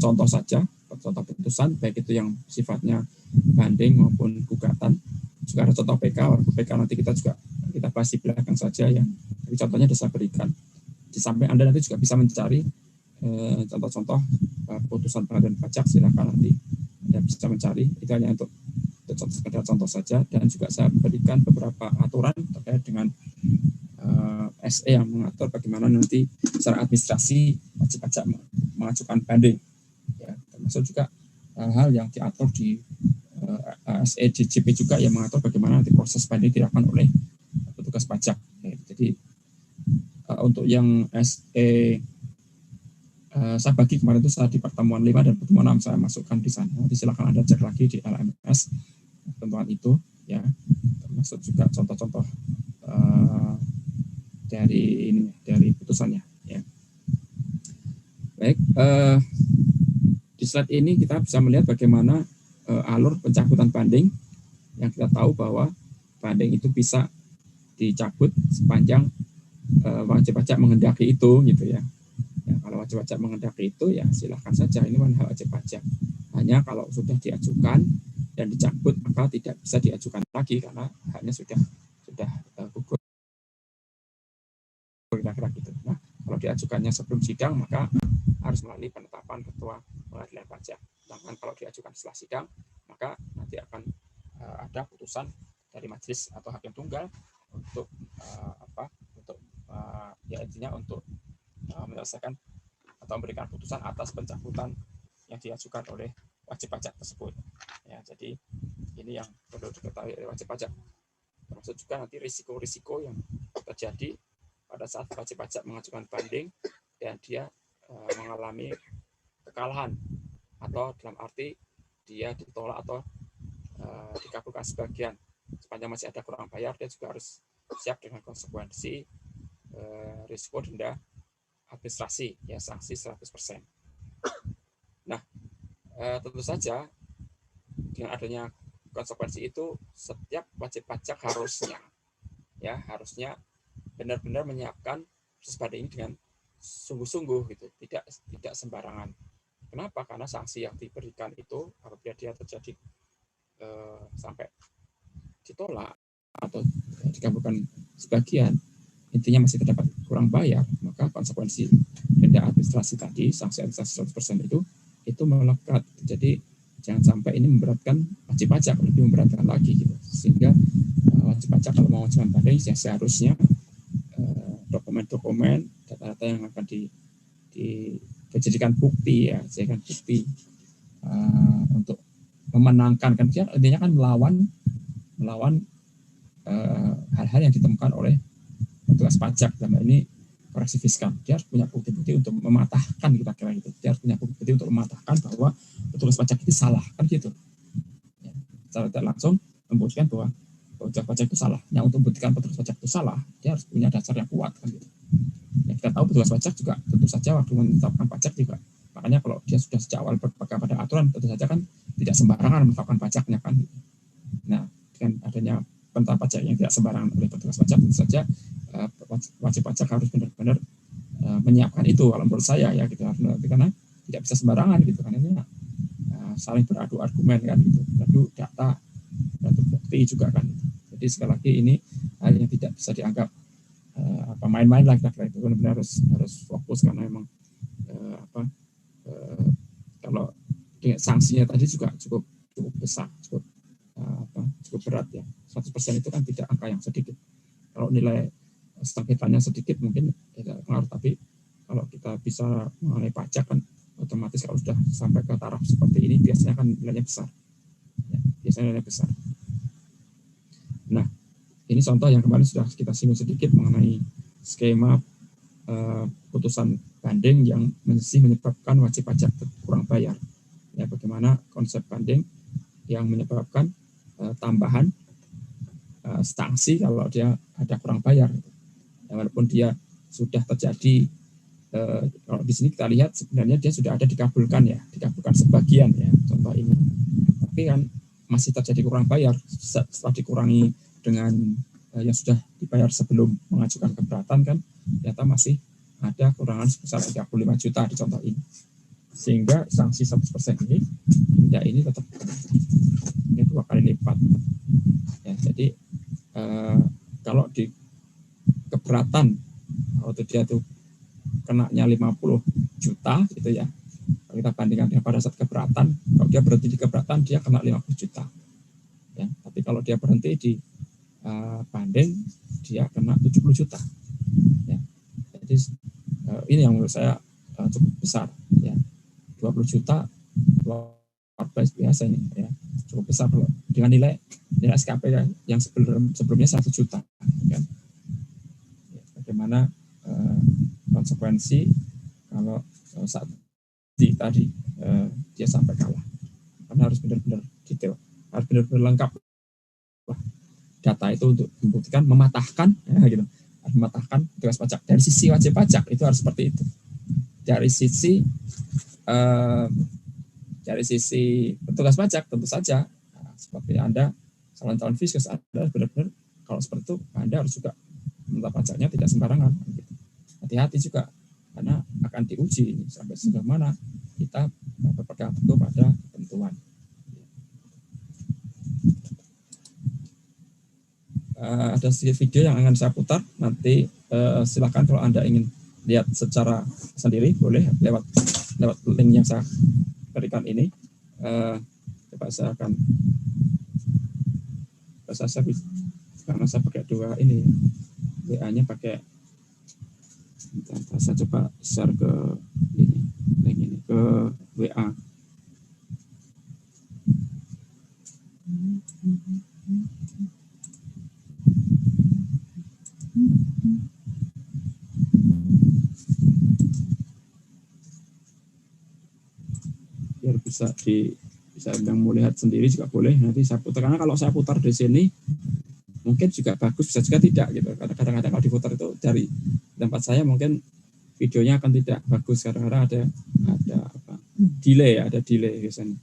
contoh saja, contoh putusan, baik itu yang sifatnya banding maupun gugatan. Juga ada contoh PK, PK nanti kita bahas di belakang saja ya. Tapi contohnya sudah saya berikan. Di samping Anda nanti juga bisa mencari contoh-contoh putusan pengadilan pajak, silakan nanti Anda bisa mencari. Itu hanya untuk sekedar contoh saja, dan juga saya berikan beberapa aturan terkait dengan SE yang mengatur bagaimana nanti secara administrasi wajib pajak mengajukan banding, ya, termasuk juga hal-hal yang diatur di SE DJP juga yang mengatur bagaimana nanti proses banding dilakukan oleh petugas pajak. Ya, jadi untuk yang SE saya bagi kemarin itu saya di pertemuan 5 dan pertemuan 6 saya masukkan di sana. Nanti silakan Anda cek lagi di LMS ketentuan itu, ya, termasuk juga contoh-contoh dari putusannya, ya. Baik, di slide ini kita bisa melihat bagaimana alur pencabutan banding, yang kita tahu bahwa banding itu bisa dicabut sepanjang wajib pajak menghendaki itu, gitu ya. Ya, kalau wajib pajak menghendaki itu, ya silahkan saja, ini kan hak wajib pajak. Hanya kalau sudah diajukan dan dicabut, maka tidak bisa diajukan lagi karena haknya sudah gugur, kira-kira gitu. Nah, kalau diajukannya sebelum sidang, maka harus melalui penetapan ketua pengadilan pajak. Sedangkan kalau diajukan setelah sidang, maka nanti akan ada putusan dari majelis atau hakim tunggal untuk ya intinya untuk menyelesaikan atau memberikan putusan atas pencabutan yang diajukan oleh wajib pajak tersebut. Ya, jadi ini yang perlu diketahui oleh wajib pajak. Termasuk juga nanti risiko-risiko yang terjadi pada saat wajib pajak mengajukan banding dan dia mengalami kekalahan, atau dalam arti dia ditolak atau dikabulkan sebagian, sepanjang masih ada kurang bayar, dia juga harus siap dengan konsekuensi risiko denda administrasi, ya, sanksi 100%. Nah, tentu saja dengan adanya konsekuensi itu, setiap wajib pajak harusnya benar-benar menyiapkan proses banding ini dengan sungguh-sungguh, gitu, tidak sembarangan. Kenapa? Karena sanksi yang diberikan itu apabila dia terjadi sampai ditolak atau dikabulkan sebagian, intinya masih terdapat kurang bayar, maka konsekuensi denda administrasi tadi, sanksi administrasi 100% itu melekat. Jadi jangan sampai ini memberatkan wajib pajak, lebih memberatkan lagi, gitu. Sehingga wajib pajak kalau mau mengajukan banding, ya seharusnya dokumen-dokumen, data-data yang akan dijadikan bukti, ya, jadikan bukti untuk memenangkan, kan dia intinya kan melawan hal-hal yang ditemukan oleh petugas pajak, dalam ini koreksi fiskal. Dia harus punya bukti-bukti untuk mematahkan, kira-kira gitu. Dia harus punya bukti untuk mematahkan bahwa petugas pajak itu salah, kan gitu. Ya, secara tidak langsung membuktikan bahwa petugas pajak itu salah. Yang untuk membuktikan petugas pajak itu salah, dia harus punya dasar yang kuat, kan gitu. Ya, kita tahu petugas pajak juga tentu saja waktu menetapkan pajak juga. Makanya kalau dia sudah sejak awal berpegang pada aturan, tentu saja kan tidak sembarangan menetapkan pajaknya, kan. Nah, dengan adanya penetapan pajak yang tidak sembarangan oleh petugas pajak, tentu saja wajib pajak harus benar-benar menyiapkan itu. Kalau menurut saya, ya, gitu, karena tidak bisa sembarangan, gitu, karena ini saling beradu argumen, kan gitu, beradu data, beradu bukti juga, kan. Jadi sekali lagi ini hal yang tidak bisa dianggap main-main lah, kira-kira itu. Benar-benar harus fokus, karena memang kalau sanksinya tadi juga cukup besar, cukup berat, ya. 100% itu kan tidak angka yang sedikit. Kalau nilai sengketanya sedikit mungkin tidak pengaruh, tapi kalau kita bisa mengenai pajak, kan otomatis kalau sudah sampai ke taraf seperti ini biasanya kan nilainya besar, ya, biasanya nilainya besar. Nah, ini contoh yang kemarin sudah kita singgung sedikit mengenai skema putusan banding yang menyebabkan wajib pajak kurang bayar. Ya, bagaimana konsep banding yang menyebabkan tambahan sanksi kalau dia ada kurang bayar. Ya, walaupun dia sudah terjadi, kalau di sini kita lihat sebenarnya dia sudah ada dikabulkan sebagian, ya, contoh ini. Tapi kan masih terjadi kurang bayar setelah dikurangi dengan yang sudah dibayar sebelum mengajukan keberatan, kan ternyata masih ada kurangan sebesar 35 juta di contoh ini. sehingga sanksi 100% ini denda ini tetap 2 kali lipat. Ya, jadi kalau di keberatan waktu dia tuh kenanya 50 juta gitu ya, kalau kita bandingkan dengan pada saat keberatan, kalau dia berhenti di keberatan dia kena 50 juta ya, tapi kalau dia berhenti di banding dia kena 70 juta ya. Jadi ini yang menurut saya cukup besar ya, 20 juta luar biasa ini ya, cukup besar dengan nilai SKP yang sebelumnya 100 juta kan. Bagaimana konsekuensi kalau saat tadi dia sampai kalah, karena harus benar-benar detail, harus benar-benar lengkap data itu untuk membuktikan, mematahkan ya, gitu, mematahkan tugas pajak. Dari sisi wajib pajak itu harus seperti itu, dari sisi petugas pajak tentu saja seperti Anda calon-calon fiskus, Anda benar-benar kalau seperti itu Anda harus juga minta pajaknya tidak sembarangan gitu. Hati-hati juga karena akan diuji ini sampai sejauh mana kita berpegang teguh pada ketentuan. Ada sedikit video yang akan saya putar nanti, silakan kalau Anda ingin lihat secara sendiri boleh lewat link yang saya berikan ini. Coba saya akan karena saya pakai dua ini, WA-nya pakai, saya coba share ke ini, link ini ke WA. Biar bisa yang mau lihat sendiri juga boleh, nanti saya putar, karena kalau saya putar di sini mungkin juga bagus, bisa juga tidak gitu, karena kadang-kadang kalau diputar itu dari tempat saya mungkin videonya akan tidak bagus karena ada delay biasanya.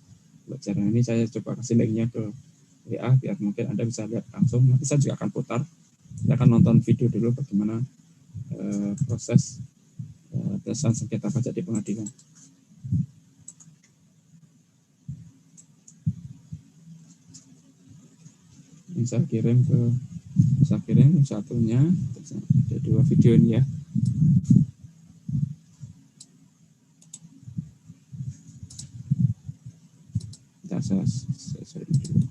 Cara ini saya coba kasih linknya ke WA biar mungkin Anda bisa lihat langsung. Nanti saya juga akan putar, kita akan nonton video dulu bagaimana proses penyelesaian sengketa pajak di pengadilan. Ini saya kirim satunya, ada 2 video ini ya. Saya dulu.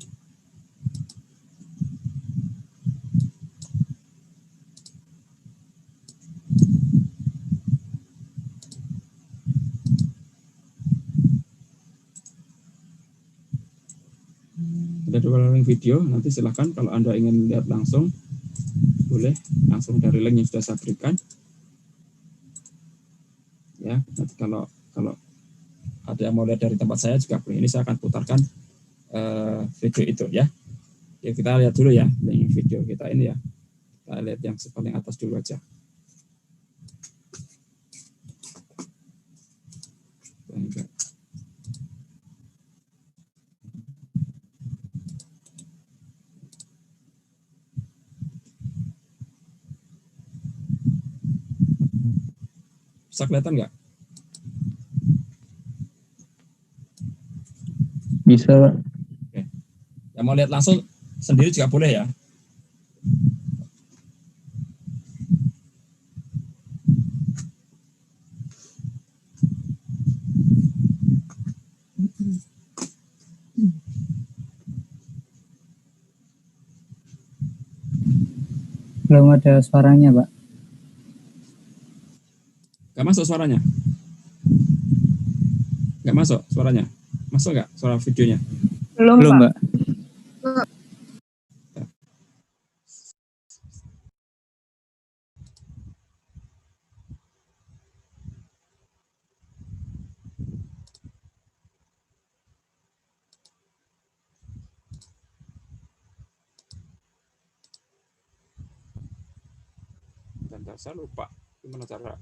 Ada 2 link video, nanti silahkan kalau Anda ingin lihat langsung boleh langsung dari link yang sudah saya berikan ya. Nanti kalau ada yang mau lihat dari tempat saya juga boleh, ini saya akan putarkan video itu ya. Ya kita lihat dulu ya link video kita ini ya, kita lihat yang paling atas dulu aja. Bisa kelihatan nggak? Bisa, Pak. Oke. Yang mau lihat langsung sendiri juga boleh ya. Belum ada suaranya, Pak. Nggak masuk suaranya? Nggak masuk suaranya? Masuk nggak suara videonya? Belum, Pak. Dan saya lupa gimana cara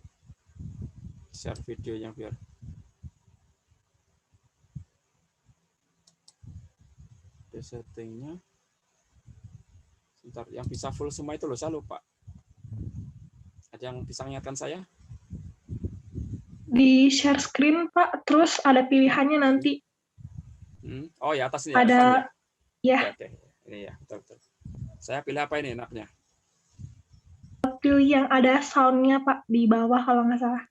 share videonya biar ada settingnya. Sebentar, yang bisa full semua itu loh, saya lupa. Ada yang bisa mengingatkan saya? di share screen Pak, terus ada pilihannya nanti. Oh ya, atas ini ya. Ada, depan ya, Oke. Ini ya, betul. Saya pilih apa ini enaknya? pilih yang ada sound-nya Pak, di bawah kalau nggak salah.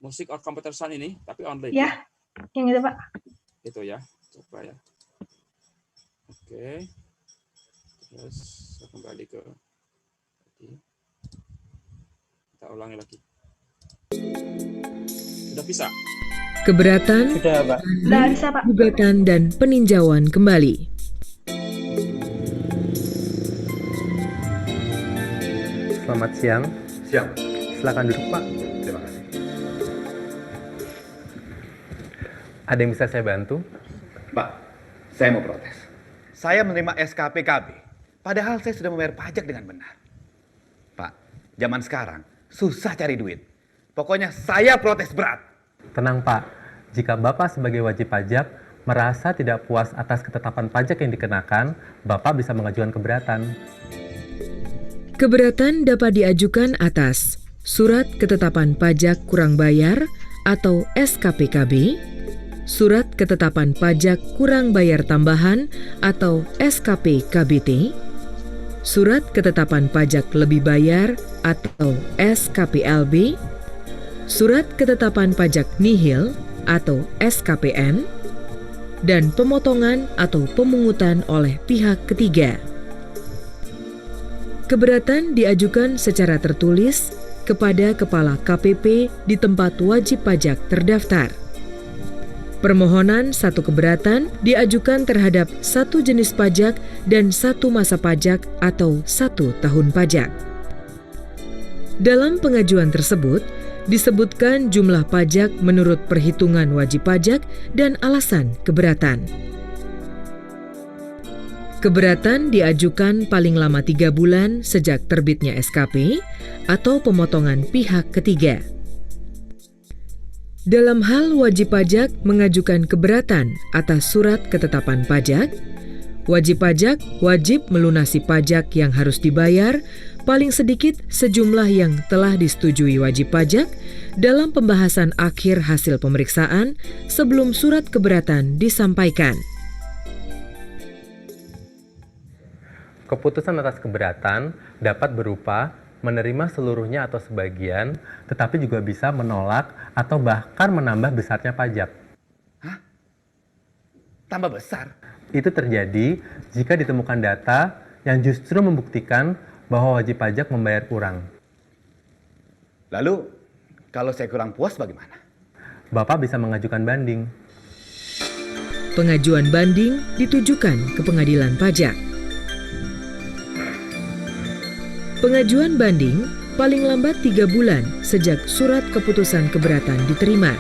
Musik or computer sound ini, tapi only. Ya, yang itu Pak. Itu ya, coba ya. Oke. Terus saya kembali ke tadi. Kita ulangi lagi. Sudah bisa? Keberatan, Sudah, Pak. Udah bisa Pak. gugatan, dan peninjauan kembali. Selamat siang. Siang. Silakan duduk, Pak. Terima kasih. Ada yang bisa saya bantu? Pak, saya mau protes. Saya menerima SKPKB, padahal saya sudah membayar pajak dengan benar. Pak, zaman sekarang susah cari duit. Pokoknya saya protes berat. Tenang, Pak. Jika Bapak sebagai wajib pajak merasa tidak puas atas ketetapan pajak yang dikenakan, Bapak bisa mengajukan keberatan. Keberatan dapat diajukan atas Surat Ketetapan Pajak Kurang Bayar atau SKPKB, Surat Ketetapan Pajak Kurang Bayar Tambahan atau SKP-KBT, Surat Ketetapan Pajak Lebih Bayar atau SKPLB, Surat Ketetapan Pajak Nihil atau SKPN, dan pemotongan atau pemungutan oleh pihak ketiga. Keberatan diajukan secara tertulis kepada Kepala KPP di tempat wajib pajak terdaftar. Permohonan satu keberatan diajukan terhadap satu jenis pajak dan satu masa pajak atau 1 tahun pajak. Dalam pengajuan tersebut, disebutkan jumlah pajak menurut perhitungan wajib pajak dan alasan keberatan. Keberatan diajukan paling lama 3 bulan sejak terbitnya SKP atau pemotongan pihak ketiga. Dalam hal wajib pajak mengajukan keberatan atas surat ketetapan pajak, wajib pajak wajib melunasi pajak yang harus dibayar paling sedikit sejumlah yang telah disetujui wajib pajak dalam pembahasan akhir hasil pemeriksaan sebelum surat keberatan disampaikan. Keputusan atas keberatan dapat berupa menerima seluruhnya atau sebagian, tetapi juga bisa menolak atau bahkan menambah besarnya pajak. Hah? Tambah besar? Itu terjadi jika ditemukan data yang justru membuktikan bahwa wajib pajak membayar kurang. Lalu, kalau saya kurang puas bagaimana? Bapak bisa mengajukan banding. Pengajuan banding ditujukan ke pengadilan pajak. Pengajuan banding paling lambat 3 bulan sejak surat keputusan keberatan diterima.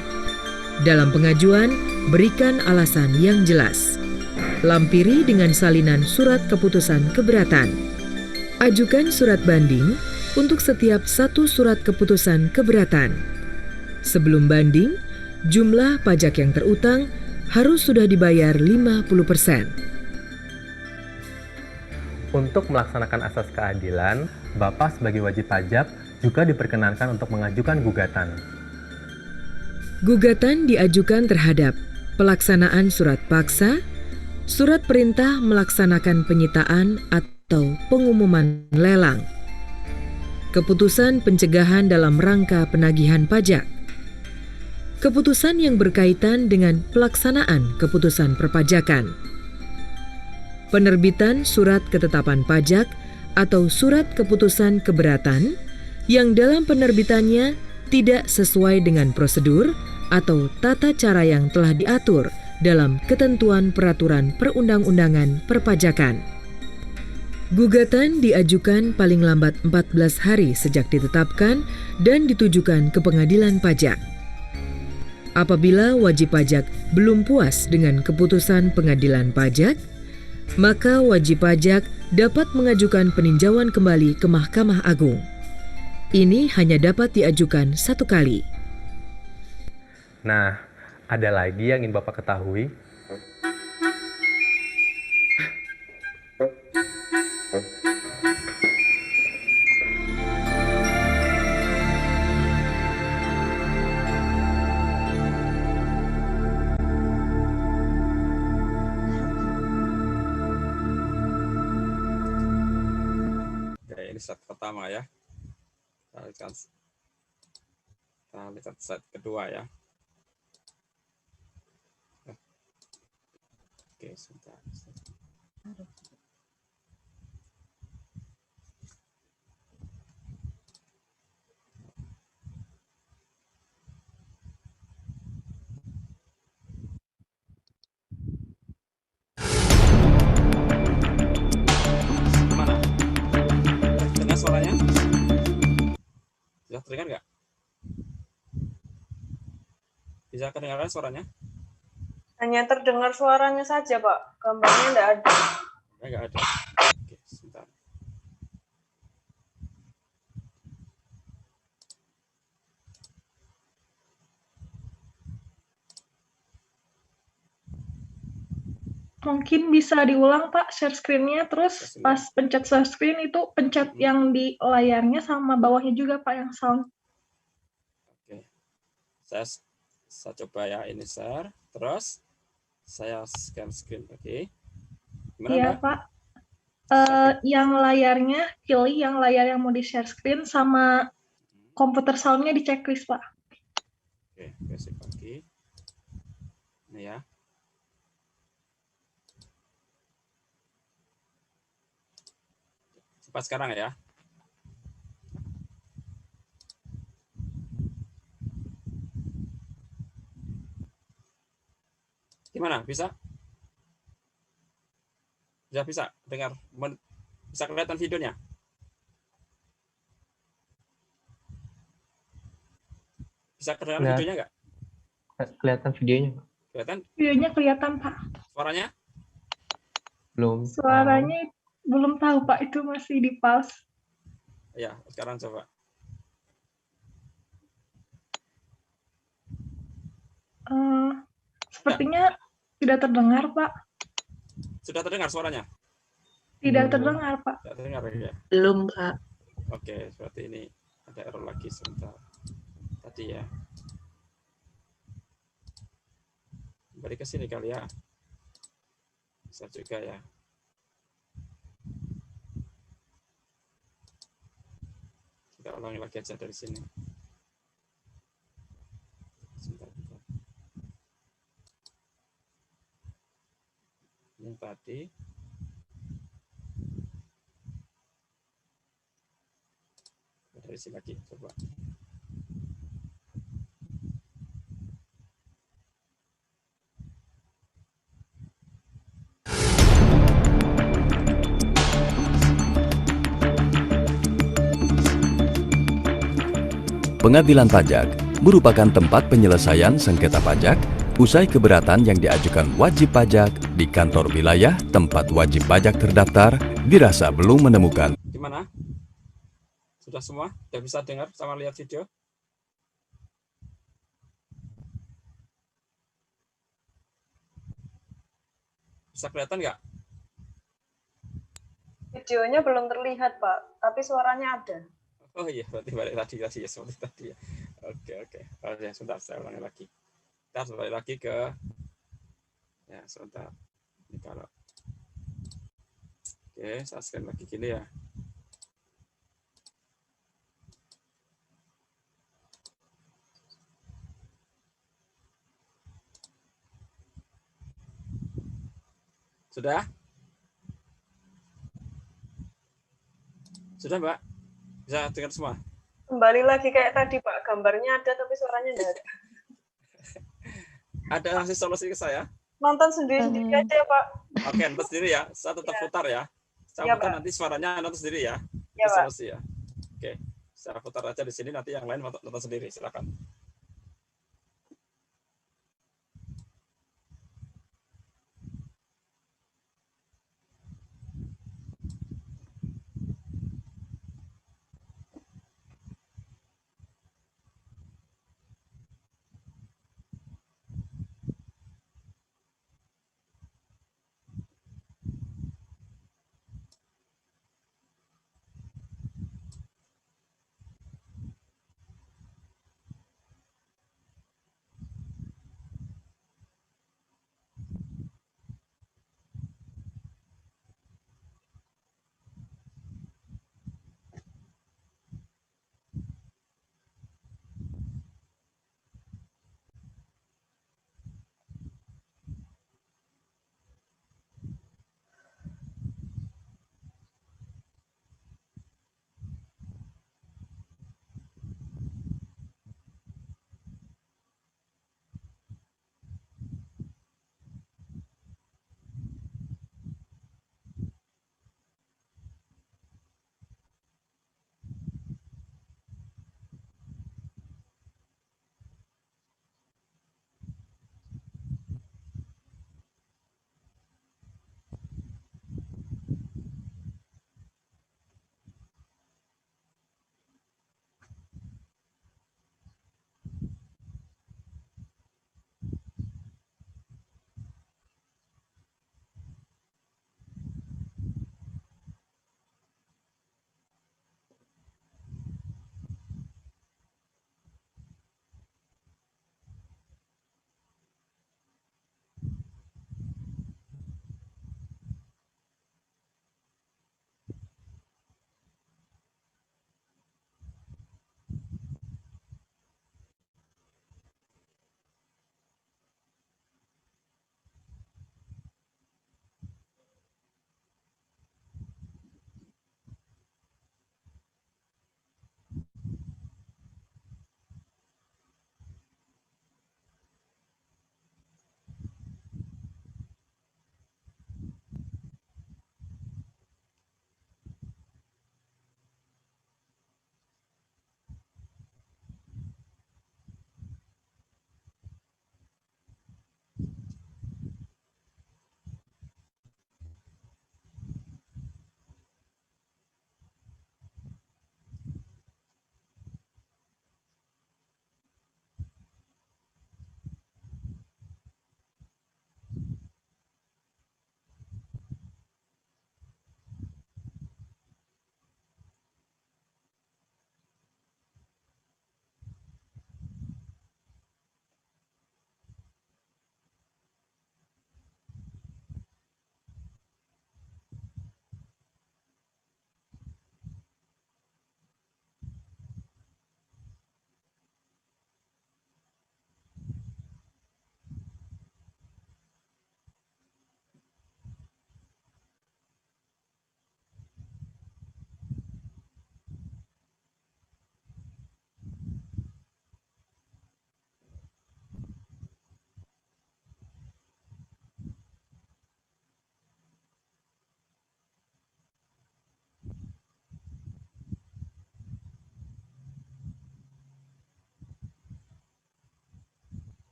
Dalam pengajuan, berikan alasan yang jelas. Lampiri dengan salinan surat keputusan keberatan. Ajukan surat banding untuk setiap satu surat keputusan keberatan. Sebelum banding, jumlah pajak yang terutang harus sudah dibayar 50%. Untuk melaksanakan asas keadilan, Bapak sebagai wajib pajak juga diperkenankan untuk mengajukan gugatan. Gugatan diajukan terhadap pelaksanaan surat paksa, surat perintah melaksanakan penyitaan atau pengumuman lelang, keputusan pencegahan dalam rangka penagihan pajak, keputusan yang berkaitan dengan pelaksanaan keputusan perpajakan, penerbitan surat ketetapan pajak atau surat keputusan keberatan yang dalam penerbitannya tidak sesuai dengan prosedur atau tata cara yang telah diatur dalam ketentuan peraturan perundang-undangan perpajakan. Gugatan diajukan paling lambat 14 hari sejak ditetapkan dan ditujukan ke pengadilan pajak. Apabila wajib pajak belum puas dengan keputusan pengadilan pajak, maka wajib pajak dapat mengajukan peninjauan kembali ke Mahkamah Agung. Ini hanya dapat diajukan 1 kali. Nah, ada lagi yang ingin Bapak ketahui? ini slide pertama ya. Kita lihat slide kedua ya. Oke, sebentar. Gimana? Dengar suaranya? Bisa terdengar nggak? Bisa kedengaran suaranya? Hanya terdengar suaranya saja, Pak. Gambarnya tidak ada. Nggak ada. Oke, sebentar. Mungkin bisa diulang Pak share screen-nya, terus pas pencet share screen itu pencet yang di layarnya sama bawahnya juga Pak yang sound. Oke. Saya coba ya, ini share, terus saya scan screen. Oke. Gimana, Iya Mbak? Pak. Yang layarnya pilih yang layar yang mau di share screen sama komputer sound-nya di checklist Pak. Oke, basic lagi. Ini ya. Cepat sekarang ya. Gimana? Bisa? Bisa dengar? Bisa kelihatan videonya? Bisa kelihatan videonya nggak? Kelihatan videonya? Kelihatan? Videonya kelihatan Pak. Suaranya? Belum. Suaranya belum tahu Pak, itu masih di pause. Ya, sekarang coba. Sepertinya tidak terdengar Pak. Sudah terdengar suaranya? Tidak terdengar Pak. Tidak terdengar ya? Belum, Pak. Oke, berarti ini ada error lagi sebentar. Tadi ya. Kembali ke sini kali ya. Bisa juga ya. Kita ulangi lagi aja dari sini. Sebentar. Yang tadi. Dari sini lagi, coba. Pengadilan pajak merupakan tempat penyelesaian sengketa pajak usai keberatan yang diajukan wajib pajak di kantor wilayah tempat wajib pajak terdaftar dirasa belum menemukan. Gimana? Sudah semua? Sudah bisa dengar sama lihat video? Bisa kelihatan nggak? Videonya belum terlihat, Pak. Tapi suaranya ada. Oh iya, berarti balik tadi ya, seperti tadi ya. Oke. Oh, ya, sebentar, saya ulangi lagi. Kita harus balik lagi ke, ya sebentar. Ini kalau, oke, saya scan lagi gini ya. Sudah? Sudah, Mbak? Bisa dengar semua? Kembali lagi kayak tadi, Pak. Gambarnya ada tapi suaranya tidak ada. Ada ngasih solusi ke saya? Nonton sendiri-sendiri aja, Pak. Oke, nonton sendiri ya. Saya tetap putar ya. Saya Ya, putar Pak. nanti suaranya nonton sendiri ya. Ya, Itu Pak. solusi ya. Oke, saya putar aja di sini, nanti yang lain nonton sendiri. Silakan.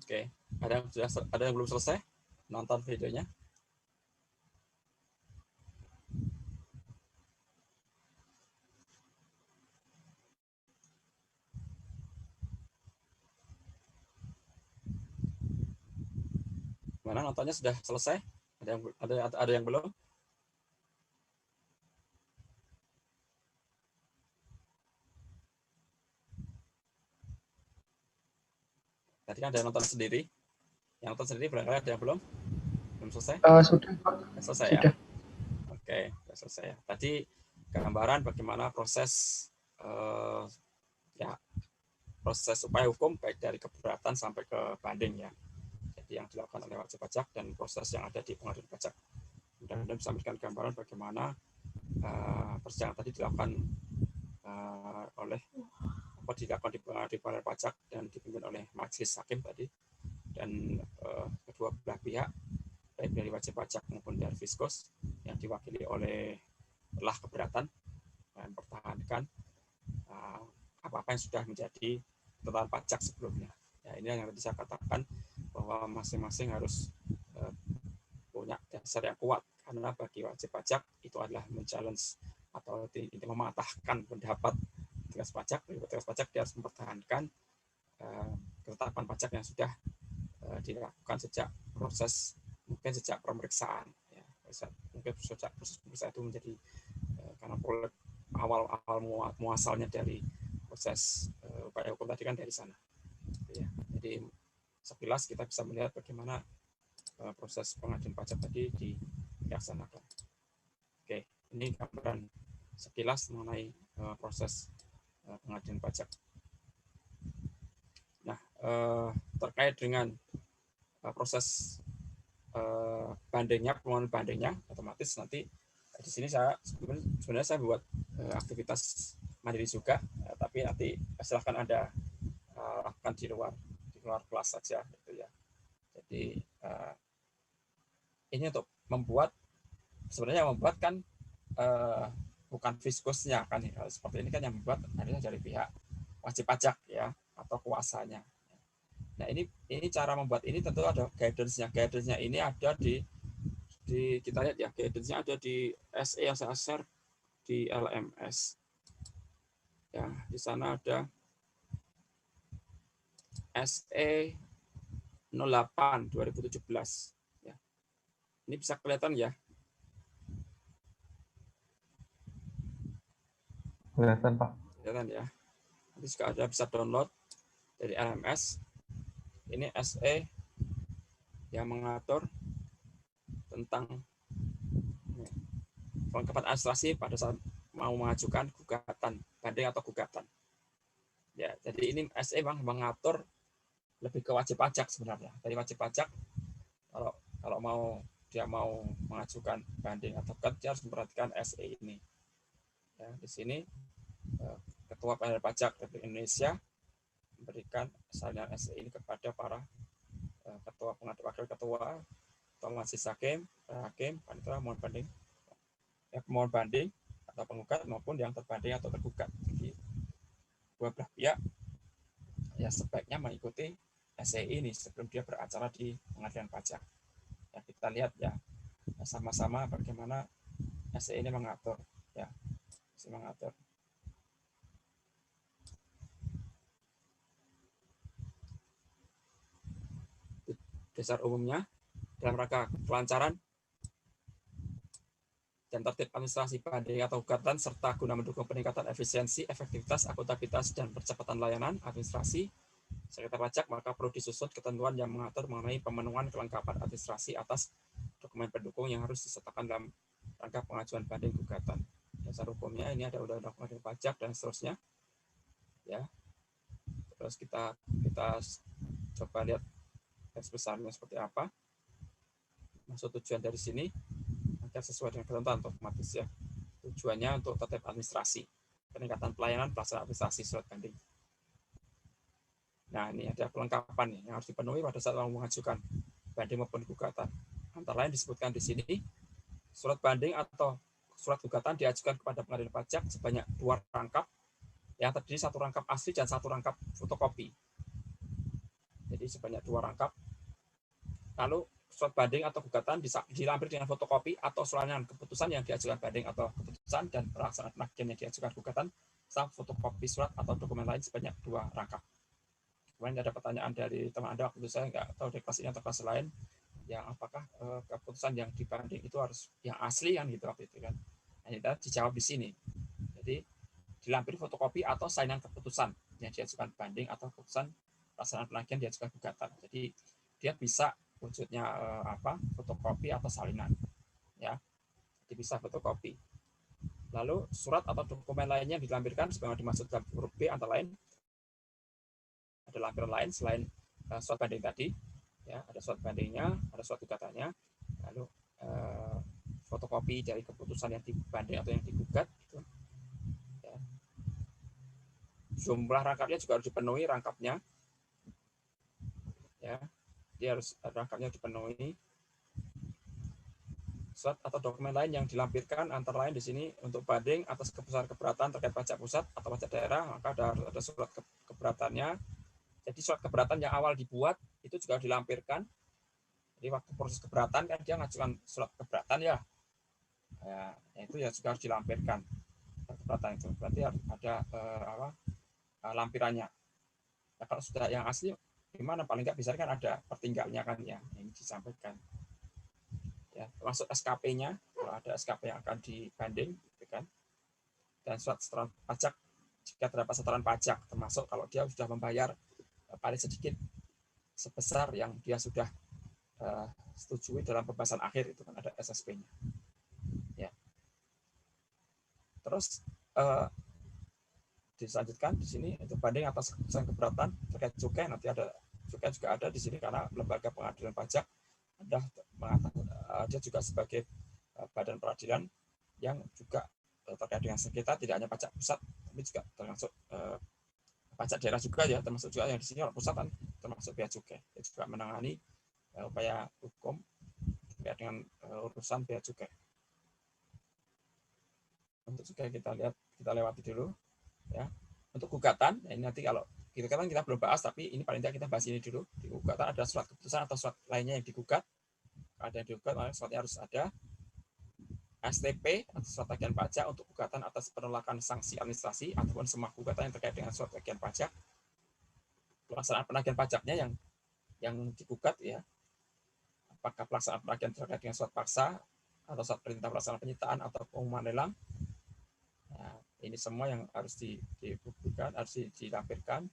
Oke, ada yang belum selesai nonton videonya? Mana nontonnya sudah selesai? Ada yang belum? Tadi kan ada yang nonton sendiri. Yang nonton sendiri barangkali ada yang belum? Belum selesai? Sudah Pak. Selesai Sudah. ya? Oke, sudah selesai ya. Tadi gambaran bagaimana proses proses upaya hukum baik dari keberatan sampai ke banding ya. Jadi yang dilakukan oleh wajib pajak dan proses yang ada di pengadilan pajak. Mudah-mudahan bisa memberikan gambaran bagaimana proses yang tadi dilakukan dilakukan di pengadilan pajak dan dipimpin oleh majelis hakim tadi, dan kedua belah pihak baik dari wajib pajak maupun dari Fiskos yang diwakili oleh telah keberatan dan mempertahankan apa-apa yang sudah menjadi catatan pajak sebelumnya. Ya, ini yang tadi saya katakan bahwa masing-masing harus punya dasar yang kuat, karena bagi wajib pajak itu adalah men-challenge atau mematahkan pendapat petugas pajak. Petugas pajak dia harus mempertahankan ketetapan pajak yang sudah dilakukan sejak proses, mungkin sejak pemeriksaan ya, mungkin sejak proses pemeriksaan itu menjadi karena awal muasalnya dari proses upaya hukum tadi kan dari sana ya. Jadi sekilas kita bisa melihat bagaimana proses pengadilan pajak tadi dilaksanakan. Oke, ini gambaran sekilas mengenai proses pengadilan pajak. Nah, terkait dengan proses bandingnya, permohonan bandingnya, otomatis nanti di sini sebenarnya saya buat aktivitas mandiri juga, tapi nanti silahkan Anda lakukan di luar kelas saja gitu ya. Jadi ini untuk membuat, sebenarnya yang membuat kan bukan Fiskosnya kan, seperti ini kan yang membuat adalah dari pihak wajib pajak ya, atau kuasanya. Nah, ini cara membuat ini tentu ada guidance-nya. Guidance-nya ini ada di kita lihat ya, guidance-nya ada di SE yang saya share di LMS. Ya, di sana ada SE 08 2017 ya. Ini bisa kelihatan ya. Kelihatan, Pak. Kelihatan ya. Nanti juga ada bisa download dari LMS. Ini SE yang mengatur tentang kelengkapan administrasi pada saat mau mengajukan gugatan banding atau gugatan. Ya, jadi ini SE memang mengatur lebih ke wajib pajak sebenarnya. Dari wajib pajak, kalau dia mau mengajukan banding atau gugatan, dia harus memperhatikan SE ini. Ya, di sini Ketua Pengadilan Pajak Republik Indonesia memberikan salinan SE ini kepada para ketua pengadilan, wakil ketua, atau majelis hakim, panitera mohon banding, mohon banding atau penggugat maupun yang terbanding atau tergugat. Jadi dua belah pihak ya sebaiknya mengikuti SE ini sebelum dia beracara di pengadilan pajak. Ya, kita lihat ya sama-sama bagaimana SE ini mengatur ya, mengatur. Dasar umumnya dalam rangka kelancaran dan tertib administrasi banding atau gugatan serta guna mendukung peningkatan efisiensi, efektivitas, akuntabilitas, dan percepatan layanan administrasi sengketa pajak, maka perlu disusun ketentuan yang mengatur mengenai pemenuhan kelengkapan administrasi atas dokumen pendukung yang harus disertakan dalam rangka pengajuan banding gugatan. Dasar hukumnya ini ada Undang-Undang Pengadilan Pajak dan seterusnya. Ya. Terus kita coba lihat besarnya seperti apa. Maksud tujuan dari sini agar sesuai dengan ketentuan otomatis ya. Tujuannya untuk tertib administrasi, peningkatan pelayanan pelaksanaan administrasi surat banding. Nah, ini ada kelengkapan nih yang harus dipenuhi pada saat mau mengajukan banding maupun gugatan. Antara lain disebutkan di sini, surat banding atau surat gugatan diajukan kepada pengadilan pajak sebanyak 2 rangkap yang terdiri 1 rangkap asli dan 1 rangkap fotokopi. Jadi Jadi sebanyak 2 rangkap. Lalu surat banding atau gugatan bisa dilampir dengan fotokopi atau surat keputusan yang diajukan banding atau keputusan dan pelaksanaan penagihan yang diajukan gugatan serta fotokopi surat atau dokumen lain sebanyak 2 rangkap. Kemudian ada pertanyaan dari teman Anda waktu itu, saya nggak tahu di kelas ini atau kelas lain, yang apakah keputusan yang dibanding itu harus yang asli kan gitu waktu itu kan. Nah, kita dijawab di sini. Jadi dilampir fotokopi atau salinan keputusan yang diajukan banding atau keputusan pelaksanaan penagihan diajukan gugatan. Jadi dia bisa wujudnya fotokopi atau salinan, ya. Jadi bisa fotokopi. Lalu surat atau dokumen lainnya dilampirkan sebagaimana dimaksud dalam huruf B antara lain ada lampiran lain selain surat banding tadi, ya. Ada surat bandingnya, ada surat gugatannya, lalu fotokopi dari keputusan yang dibanding atau yang digugat. Gitu. Ya. Jumlah rangkapnya juga harus dipenuhi rangkapnya, ya. Dia harus rangkapnya dipenuhi. Surat atau dokumen lain yang dilampirkan antara lain di sini untuk banding atas keputusan keberatan terkait pajak pusat atau pajak daerah, maka ada surat keberatannya. Jadi surat keberatan yang awal dibuat itu juga dilampirkan. Jadi waktu proses keberatan kan dia ngajukan surat keberatan ya. Itu ya juga harus dilampirkan. Surat keberatan itu berarti harus ada lampirannya. Nah, kalau sudah yang asli gimana, paling nggak bisa kan ada pertinggalnya kan ya, ini disampaikan ya, termasuk SKP-nya kalau ada SKP yang akan dibanding gitu kan, dan surat setoran pajak jika terdapat setoran pajak, termasuk kalau dia sudah membayar paling sedikit sebesar yang dia sudah setujui dalam pembahasan akhir, itu kan ada SSP-nya ya. Terus dilanjutkan di sini untuk banding atas keputusan keberatan terkait cukai, nanti ada cukai juga ada di sini karena lembaga pengadilan pajak ada mengatakan dia juga sebagai badan peradilan yang juga terkait dengan sengketa, tidak hanya pajak pusat tapi juga termasuk pajak daerah juga ya, termasuk juga yang di sini kalau pusat kan termasuk bea cukai, dia juga menangani upaya hukum terkait dengan urusan bea cukai. Untuk cukai kita lewati dulu ya. Untuk gugatan, ya ini nanti kalau gugatan kita belum bahas, tapi ini paling tidak kita bahas ini dulu. Di gugatan ada surat keputusan atau surat lainnya yang digugat. Ada yang digugat, maka suratnya harus ada STP atau surat tagihan pajak untuk gugatan atas penolakan sanksi administrasi ataupun semua gugatan yang terkait dengan surat tagihan pajak. Pelaksanaan penagihan pajaknya yang digugat ya. Apakah pelaksanaan penagihan terkait dengan surat paksa atau surat perintah pelaksanaan penyitaan atau pengumuman lelang. Nah, ini semua yang harus dibuktikan, harus dilampirkan.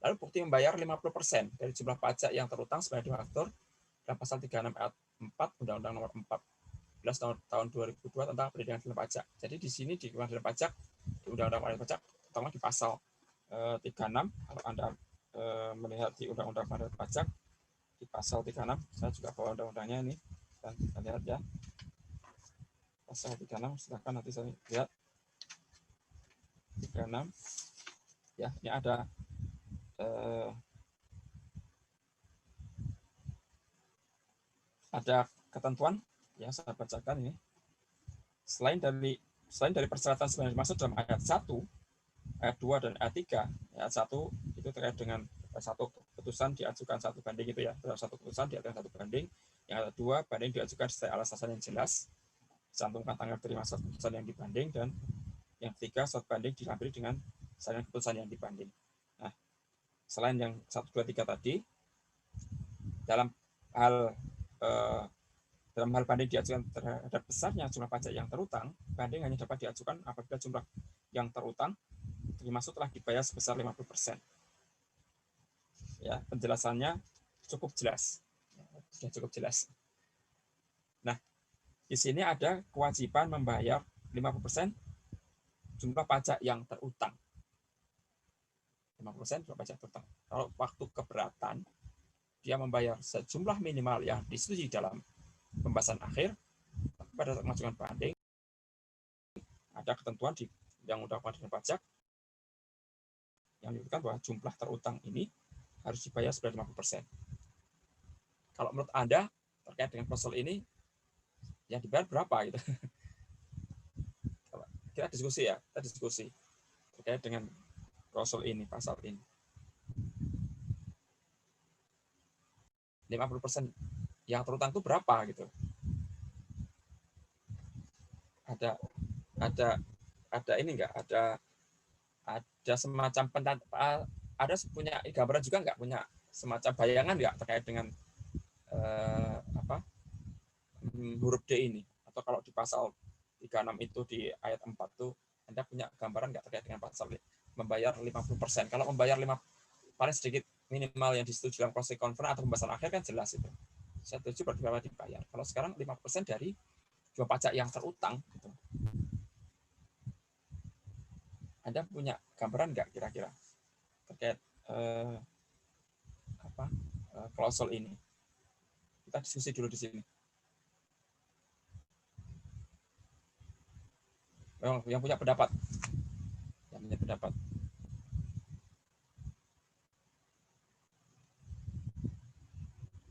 Lalu bukti membayar 50% dari jumlah pajak yang terutang sebanyak diatur dalam pasal 36 ayat 4 Undang-Undang Nomor 14 tahun 2002 tentang perlindungan dalam pajak. Jadi di sini di Pengadilan Pajak, di Undang-Undang Pajak, terutama di pasal 36, kalau Anda melihat di Undang-Undang Pajak, di pasal 36, saya juga bawa undang-undangnya ini, dan kita lihat ya. Pasal 36, silakan nanti saya lihat. 36, ya, ini ada ketentuan ya, saya bacakan ini. Selain dari persyaratan sebenarnya dimaksud dalam ayat 1, ayat 2 dan ayat 3. Ayat 1 itu terkait dengan satu keputusan diajukan satu banding itu ya, dalam satu keputusan diajukan satu banding. Yang ayat 2 banding diajukan sesuai alasan yang jelas, cantumkan tanggal terima surat keputusan yang dibanding, dan yang ketiga surat banding dilampiri dengan salinan keputusan yang dibanding. Nah, selain yang 1, 2, 3 tadi, dalam hal banding diajukan terhadap besarnya jumlah pajak yang terutang, banding hanya dapat diajukan apabila jumlah yang terutang dimaksud telah dibayar sebesar 50%. Ya, penjelasannya cukup jelas. Sudah cukup jelas. Nah, di sini ada kewajiban membayar 50% jumlah pajak yang terutang. 50% jumlah pajak terutang. Kalau waktu keberatan, dia membayar sejumlah minimal yang disetujui dalam pembahasan akhir. Pada saat mengajukan banding, ada ketentuan di Undang-Undang Pengadilan Pajak yang menyebutkan bahwa jumlah terutang ini harus dibayar sebanyak 50%. Kalau menurut Anda terkait dengan klausul ini, yang dibayar berapa gitu? Kita diskusi terkait dengan klausul ini, pasal ini. 50% yang terutang itu berapa gitu. Ada ini enggak? Ada semacam ada punya gambaran juga enggak, punya semacam bayangan enggak terkait dengan huruf D ini? Atau kalau di pasal 36 itu di ayat 4 tuh Anda punya gambaran enggak terkait dengan pasal membayar 50%? Kalau membayar paling sedikit minimal yang disetujui dalam closing conference atau pembahasan akhir kan jelas itu. Saya setuju berarti bahwa dibayar. Kalau sekarang 5% dari jual pajak yang terutang gitu. Anda punya gambaran nggak kira-kira terkait klausul ini? Kita diskusi dulu di sini. Yang punya pendapat,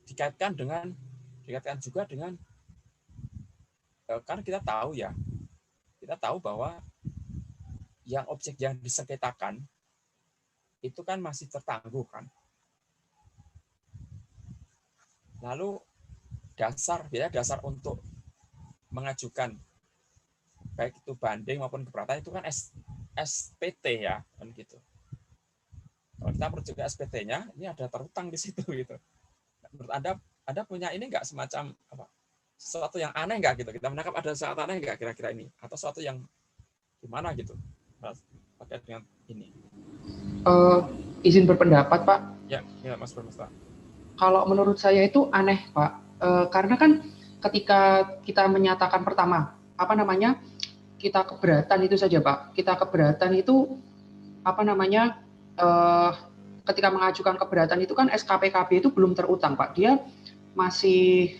dikaitkan juga dengan kan kita tahu bahwa yang objek yang disengketakan itu kan masih tertangguh kan. Lalu dasar untuk mengajukan baik itu banding maupun keberatan itu kan SPT ya kan gitu. Kalau kita merujuk ke SPT-nya, ini ada terutang di situ gitu. Menurut Anda punya ini enggak semacam sesuatu yang aneh enggak gitu? Kita menangkap ada sesuatu aneh enggak kira-kira ini? Atau sesuatu yang gimana gitu? Terkait dengan ini. Izin berpendapat, Pak. Ya Mas Bro. Kalau menurut saya itu aneh, Pak. Karena kan ketika kita menyatakan pertama, kita keberatan itu saja, Pak. Kita keberatan itu ketika mengajukan keberatan itu kan SKPKB itu belum terutang, Pak. Dia masih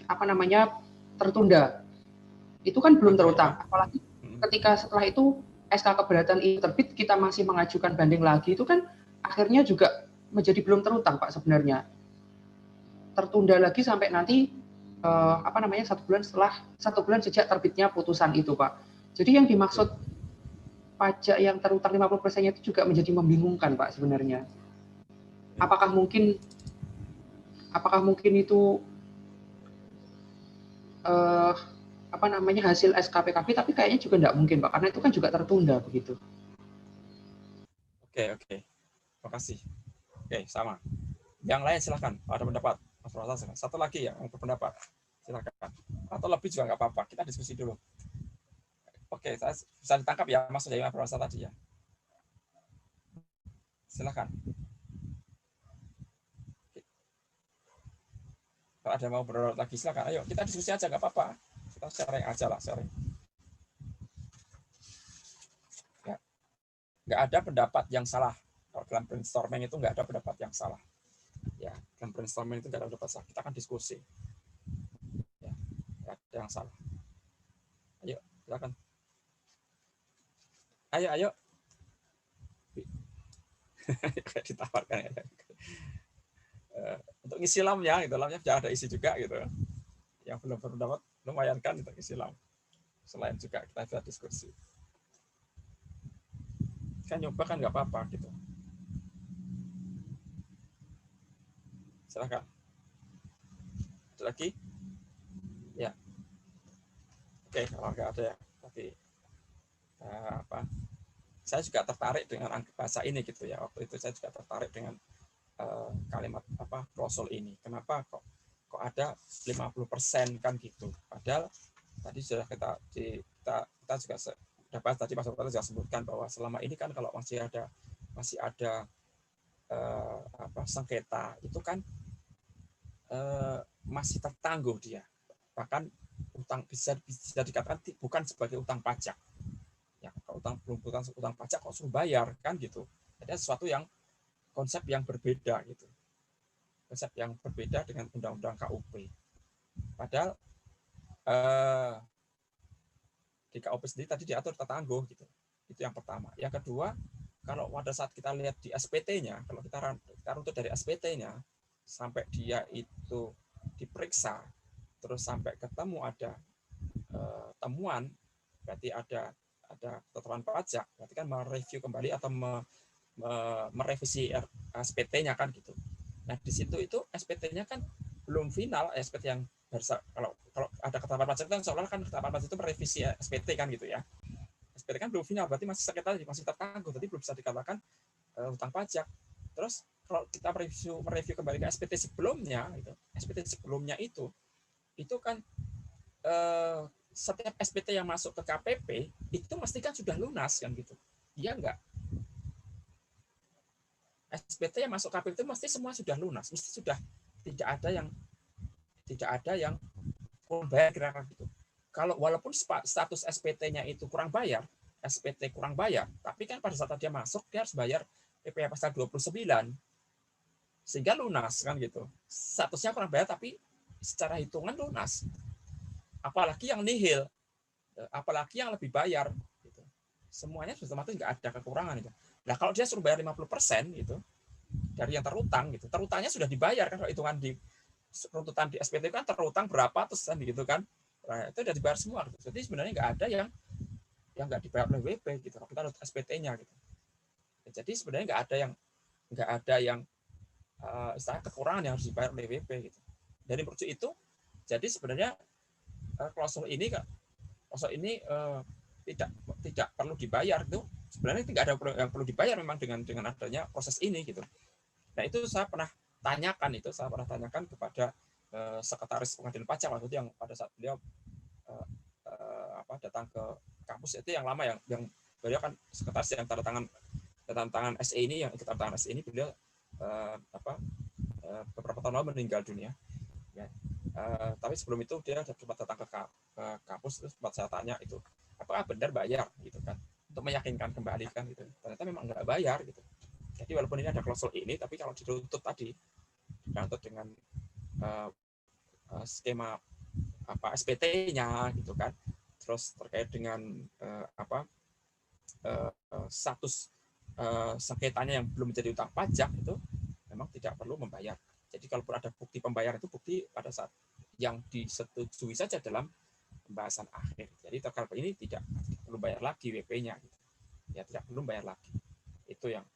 tertunda. Itu kan belum terutang. Apalagi ketika setelah itu SK keberatan itu terbit, kita masih mengajukan banding lagi, itu kan akhirnya juga menjadi belum terutang, Pak, sebenarnya. Tertunda lagi sampai nanti 1 bulan sejak terbitnya putusan itu, Pak. Jadi yang dimaksud pajak yang terutang 50%-nya itu juga menjadi membingungkan, Pak, sebenarnya. Apakah mungkin itu hasil SKPKB, tapi kayaknya juga tidak mungkin, Pak, karena itu kan juga tertunda begitu. Oke. Terima kasih. Oke, sama. Yang lain silahkan, ada pendapat. Mas Rosa, satu lagi ya, yang berpendapat. Silakan. Atau lebih juga nggak apa-apa. Kita diskusi dulu. Oke, saya bisa ditangkap ya, Mas Jaya Rosa tadi ya. Silakan. Kalau ada mau berdoa lagi, silakan. Ayo, kita diskusi aja, nggak apa-apa. Kita sharing aja lah, sharing. Ya. Nggak ada pendapat yang salah. Kalau dalam brainstorming itu nggak ada pendapat yang salah. Ya, dalam brainstorming itu nggak ada pendapat salah. Kita akan diskusi. Ya, nggak ada yang salah. Ayo, silakan. Ayo. Kayak ditawarkan ya. Untuk ngisi lamnya, gitu. Lamnya jangan ada isi juga gitu. Yang belum berpendapat lumayan kan untuk ngisi lam. Selain juga kita bisa diskusi. Kan nyoba kan nggak apa-apa gitu. Silakan. Ada lagi? Ya. Oke, kalau nggak ada ya, tapi saya juga tertarik dengan bahasa ini gitu ya. Waktu itu saya juga tertarik dengan kalimat klausul ini. Kenapa kok ada 50% kan gitu. Padahal tadi sudah kita juga sudah bahas tadi Mas Rosa juga sebutkan bahwa selama ini kan kalau masih ada sengketa itu kan masih tertangguh dia. Bahkan utang bisa dikatakan bukan sebagai utang pajak. Ya, kalau utang pajak kok suruh bayar kan gitu. Ada sesuatu yang konsep yang berbeda gitu. Konsep yang berbeda dengan undang-undang KUP. Padahal di KUP sendiri tadi diatur tertangguh gitu. Itu yang pertama. Yang kedua, kalau pada saat kita lihat di SPT-nya, kalau kita runtut dari SPT-nya sampai dia itu diperiksa, terus sampai ketemu ada temuan, berarti ada ketetapan pajak, berarti kan mereview kembali atau merevisi SPT-nya kan gitu. Nah di situ itu SPT-nya kan belum final SPT yang kalau ada ketetapan pajak kan seolah kan ketetapan pajak itu merevisi SPT kan gitu ya. SPT kan belum final, berarti masih sengketa, masih tertangguh, jadi belum bisa dikatakan hutang pajak. Terus kalau kita mereview kembali ke SPT sebelumnya, SPT sebelumnya itu kan setiap SPT yang masuk ke KPP itu mesti kan sudah lunas kan gitu, iya enggak? SPT yang masuk KPP itu mesti semua sudah lunas, mesti sudah tidak ada yang kurang bayar kira-kira gitu. Kalau walaupun status SPT-nya itu kurang bayar, SPT kurang bayar, tapi kan pada saat dia masuk dia harus bayar PPh pasal 29 sehingga lunas kan gitu. Statusnya kurang bayar tapi secara hitungan lunas. Apalagi yang nihil, apalagi yang lebih bayar gitu. Semuanya otomatis nggak ada kekurangan gitu. Nah, kalau dia suruh bayar 50% gitu dari yang terutang gitu. Terutangnya sudah dibayar kan, kalau hitungan di runtutan di SPT kan terutang berapa terus kan gitu kan. Nah, itu sudah dibayar semua gitu. Jadi sebenarnya nggak ada yang nggak dibayar oleh WP gitu. Kalau kita lihat SPT-nya gitu. Jadi sebenarnya nggak ada yang istilah kekurangan yang harus dibayar oleh WP gitu. Dari merujuk itu, jadi sebenarnya klausul ini tidak perlu dibayar itu. Sebenarnya tidak ada yang perlu dibayar memang dengan adanya proses ini gitu. Nah itu saya pernah tanyakan kepada sekretaris pengadilan pajak waktu itu yang pada saat beliau datang ke kampus itu yang lama yang beliau kan sekretaris yang tanda tangan SE ini, yang ikut tanda tangan SE ini beliau beberapa tahun lalu meninggal dunia. Ya. Tapi sebelum itu dia sempat datang ke kampus, terus sempat saya tanya itu apakah benar bayar gitu kan, untuk meyakinkan kembali kan gitu. Ternyata memang nggak bayar gitu. Jadi walaupun ini ada klausul ini, tapi kalau dituntut dengan skema SPT-nya gitu kan, terus terkait dengan status sengketanya yang belum menjadi utang pajak itu memang tidak perlu membayar. Jadi kalaupun ada bukti pembayaran itu bukti pada saat yang disetujui saja dalam pembahasan akhir. Jadi terkait ini tidak perlu bayar lagi WP-nya. Gitu. Ya tidak perlu bayar lagi. Itu yang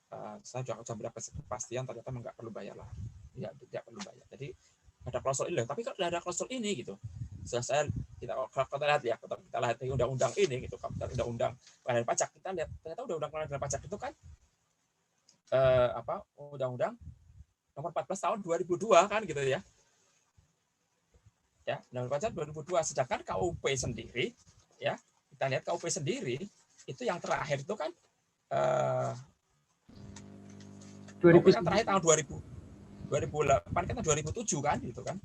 saya juga sudah mendapat kepastian ternyata nggak perlu bayar lagi. Ya tidak perlu bayar. Jadi ada klausul ini, tapi kalau tidak ada klausul ini gitu. Saya kita lihat ya, kita lihat di undang-undang ini gitu, undang-undang pengadilan pajak, kita lihat ternyata undang-undang pengadilan pajak itu kan undang-undang nomor 14 tahun 2002 kan gitu ya. Ya, undang-undang pajak 2002, sedangkan KUP sendiri ya, kita lihat KUP sendiri itu yang terakhir itu kan KUP kan terakhir tahun 2008 kan 2007 kan gitu kan.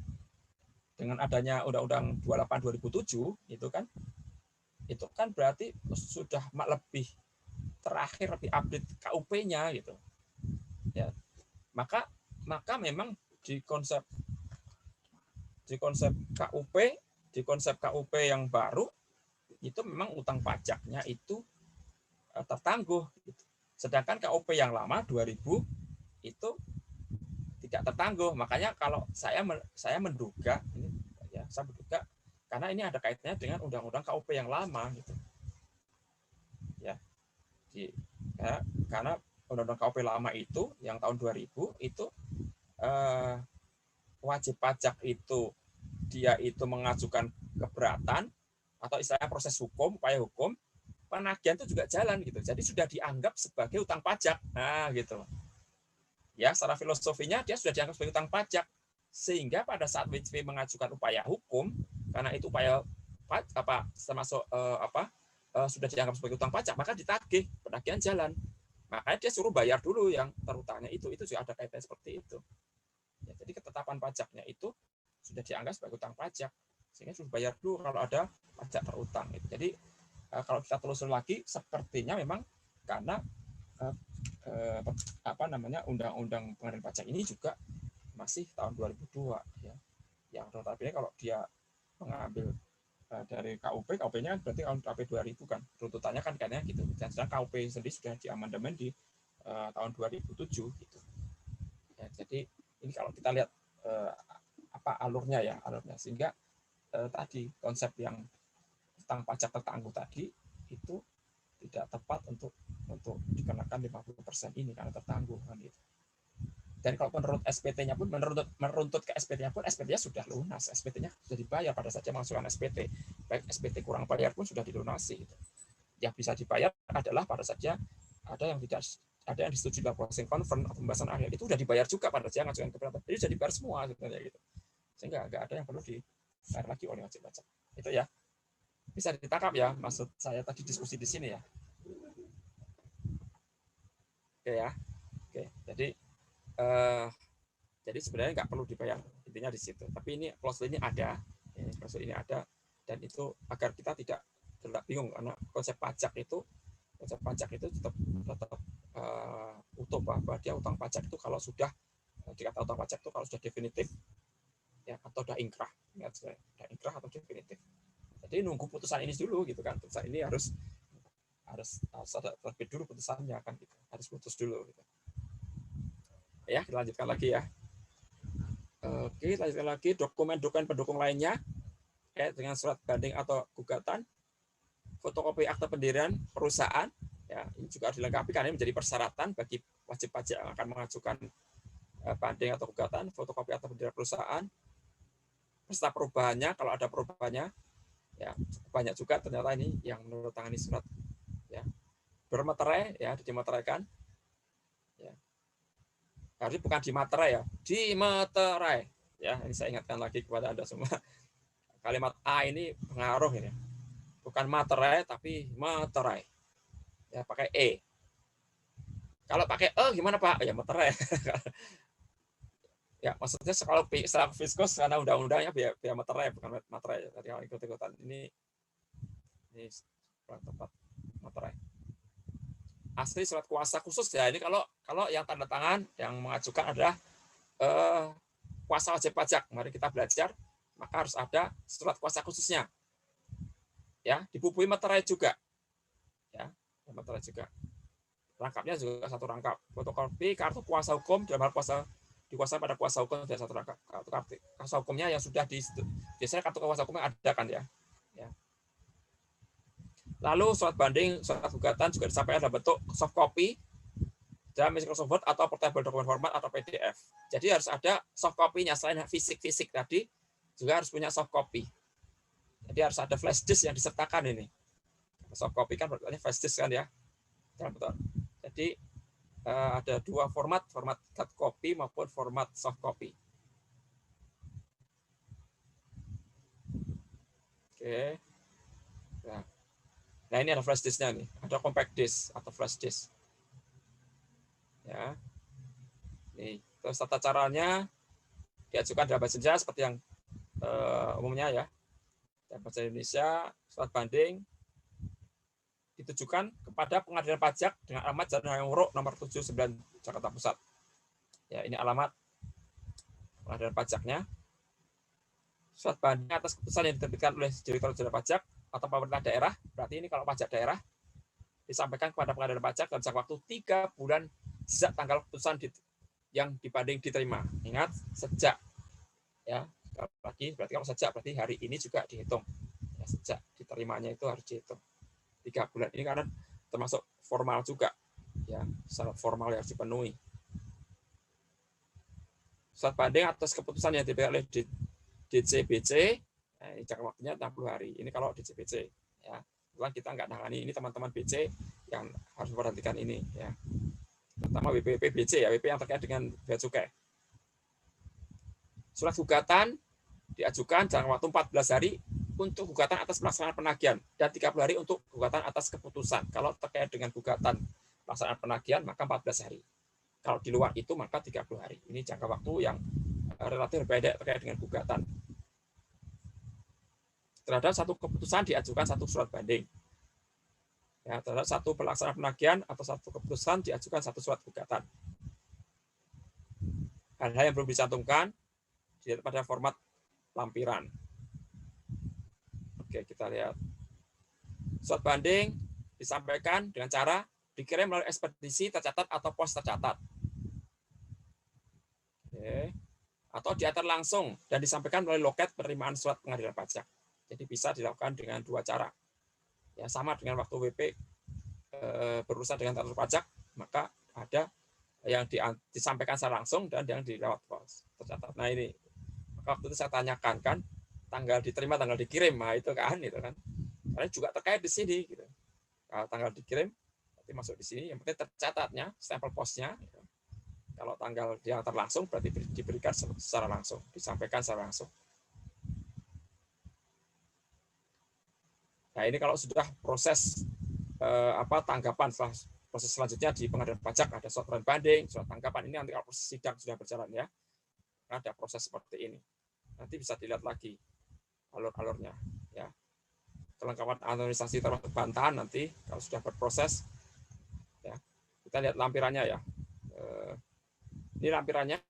Dengan adanya Undang-Undang 28 2007 itu kan berarti sudah lebih terakhir, lebih update KUP-nya gitu. Ya. Maka memang di konsep KUP yang baru itu memang utang pajaknya itu tertangguh gitu. Sedangkan KUP yang lama 2000 itu tidak tertangguh. Makanya kalau saya menduga karena ini ada kaitannya dengan undang-undang KUP yang lama gitu. Ya. Karena undang-undang KUP lama itu yang tahun 2000 itu wajib pajak itu dia itu mengajukan keberatan atau istilahnya proses hukum, upaya hukum, penagihan itu juga jalan gitu. Jadi sudah dianggap sebagai utang pajak. Nah, gitu. Ya, secara filosofinya dia sudah dianggap sebagai utang pajak. Sehingga pada saat WJP mengajukan upaya hukum, karena itu upaya sudah dianggap sebagai utang pajak, maka ditagih, penagihan jalan. Makanya dia suruh bayar dulu yang terutangnya itu juga ada kaitan seperti itu. Ya, jadi ketetapan pajaknya itu sudah dianggap sebagai utang pajak, sehingga sudah bayar dulu kalau ada pajak terutang. Jadi kalau kita telusuri lagi, sepertinya memang karena undang-undang pengadilan pajak ini juga masih tahun 2002 ya. Yang notabene kalau dia mengambil dari KUP-nya kan berarti tahun KUP 2000 kan. Runtutannya kan kayaknya gitu. Dan sedangkan KUP sendiri sudah diamandemen di tahun 2007 gitu. Ya, jadi ini kalau kita lihat alurnya sehingga tadi konsep yang utang pajak tertangguh tadi itu tidak tepat untuk dikenakan 50% ini karena tertangguh kan gitu. Dan kalau menurut SPT-nya pun, meruntut ke SPT-nya pun, SPT-nya sudah lunas, SPT-nya sudah dibayar pada saat mengajukan SPT. Baik SPT kurang bayar pun sudah dilunasi. Yang bisa dibayar adalah pada saat ada yang disetujui dalam closing conference atau pembahasan akhir, itu sudah dibayar juga pada saat mengajukan keberatan. Jadi sudah dibayar semua sebenarnya gitu. Sehingga nggak ada yang perlu dibayar lagi oleh wajib pajak. Itu ya. Bisa ditangkap ya, maksud saya tadi diskusi di sini ya. Oke ya. Oke, jadi sebenarnya nggak perlu dibayar, intinya di situ. Tapi ini klausul ini ada, dan itu agar kita tidak bingung, karena konsep pajak itu tetap utuh, bahwa dia utang pajak itu kalau sudah dikata utang pajak itu kalau sudah definitif ya, atau sudah ingkrah, sudah ingkrah atau definitif. Jadi nunggu putusan ini dulu gitu kan, putusan ini harus ada terbit dulu putusannya kan gitu, harus putus dulu gitu. Ya, kita lanjutkan lagi ya. Oke, lanjutkan lagi dokumen-dokumen pendukung lainnya dengan surat banding atau gugatan, fotokopi akta pendirian perusahaan, ya ini juga harus dilengkapi karena ini menjadi persyaratan bagi wajib pajak yang akan mengajukan banding atau gugatan, fotokopi akta pendirian perusahaan, beserta perubahannya kalau ada perubahannya, ya banyak juga ternyata ini yang menandatangani surat, ya bermeterai, ya dimeteraikan, ya. Harusnya bukan di materai ya, di materai. Ya, ini saya ingatkan lagi kepada Anda semua. Kalimat A ini pengaruh ini. Bukan materai tapi materai. Ya, pakai E. Kalau pakai E gimana Pak? Ya materai. Ya, maksudnya kalau secara fiskus karena undang-undangnya biar materai bukan materai. Tadi kalau ikut-ikutan ini tempat materai. Asli surat kuasa khusus ya, ini kalau yang tanda tangan yang mengajukan adalah kuasa wajib pajak. Mari kita belajar, maka harus ada surat kuasa khususnya. Ya, dibubuhi materai juga. Ya, materai juga. Rangkapnya juga satu rangkap. Fotokopi kartu kuasa hukum dalam hal dikuasai pada kuasa hukum dan satu rangkap. Kartu kuasa hukumnya yang sudah biasanya kartu kuasa hukumnya ada kan ya. Ya. Lalu surat banding, surat gugatan juga disampaikan dalam bentuk soft copy dalam Microsoft Word atau portable document format atau PDF. Jadi harus ada soft copy-nya, selain fisik tadi juga harus punya soft copy. Jadi harus ada flash disk yang disertakan ini. Soft copy kan berarti flash disk kan ya. Jadi ada dua format hard copy maupun format soft copy. Oke. Nah, ini ada flash disk-nya nih, ada compact disk atau flash disk. Ya. Nih, terus tata caranya diajukan dalam bahasa Indonesia seperti yang umumnya ya. Dalam bahasa Indonesia, surat banding ditujukan kepada Pengadilan Pajak dengan alamat Jalan Hayam Wuruk nomor 79 Jakarta Pusat. Ya, ini alamat Pengadilan Pajaknya. Surat banding atas keputusan yang diterbitkan oleh Direktorat Jenderal Pajak atau pemerintah daerah, berarti ini kalau pajak daerah disampaikan kepada Pengadilan Pajak dalam jangka waktu 3 bulan sejak tanggal keputusan yang dibanding diterima. Ingat, sejak ya, lagi berarti kalau sejak berarti hari ini juga dihitung. Ya, sejak diterimanya itu harus dihitung 3 bulan. Ini karena termasuk formal juga, ya syarat formal yang harus dipenuhi. Surat banding atas keputusan yang diberikan oleh DCBC, ini jangka waktunya 60 hari. Ini kalau DCBC, ya. Kebetulan kita nggak nangani, ini teman-teman BC yang harus memperhatikan ini, ya. Terutama WP BC ya, WP yang terkait dengan bea cukai. Surat gugatan diajukan jangka waktu 14 hari untuk gugatan atas pelaksanaan penagihan dan 30 hari untuk gugatan atas keputusan. Kalau terkait dengan gugatan pelaksanaan penagihan maka 14 hari. Kalau di luar itu maka 30 hari. Ini jangka waktu yang relatif berbeda terkait dengan gugatan. Terhadap satu keputusan diajukan satu surat banding. Ya, terhadap satu pelaksanaan penagihan atau satu keputusan diajukan satu surat gugatan. Hal-hal yang belum dicantumkan dilihat pada format lampiran. Oke, kita lihat. Surat banding disampaikan dengan cara dikirim melalui ekspedisi tercatat atau pos tercatat. Oke. Atau diantar langsung dan disampaikan melalui loket penerimaan surat pengadilan pajak. Jadi bisa dilakukan dengan 2 cara. Ya, sama dengan waktu WP berurusan dengan kantor pajak, maka ada yang disampaikan secara langsung dan yang di lewat pos tercatat. Nah ini waktu itu saya tanyakan kan tanggal diterima tanggal dikirim, nah itu kan karena juga terkait di sini gitu. Kalau tanggal dikirim berarti masuk di sini, yang penting tercatatnya stempel posnya gitu. Kalau tanggal yang terlangsung berarti diberikan secara langsung, disampaikan secara langsung. Nah ini kalau sudah proses tanggapan, setelah proses selanjutnya di pengadilan pajak ada surat banding, surat tanggapan. Ini nanti kalau proses sidang sudah berjalan ya, ada proses seperti ini. Nanti bisa dilihat lagi alur-alurnya ya. Kelengkapan administrasi termasuk bantahan nanti kalau sudah berproses ya. Kita lihat lampirannya ya. Ini lampirannya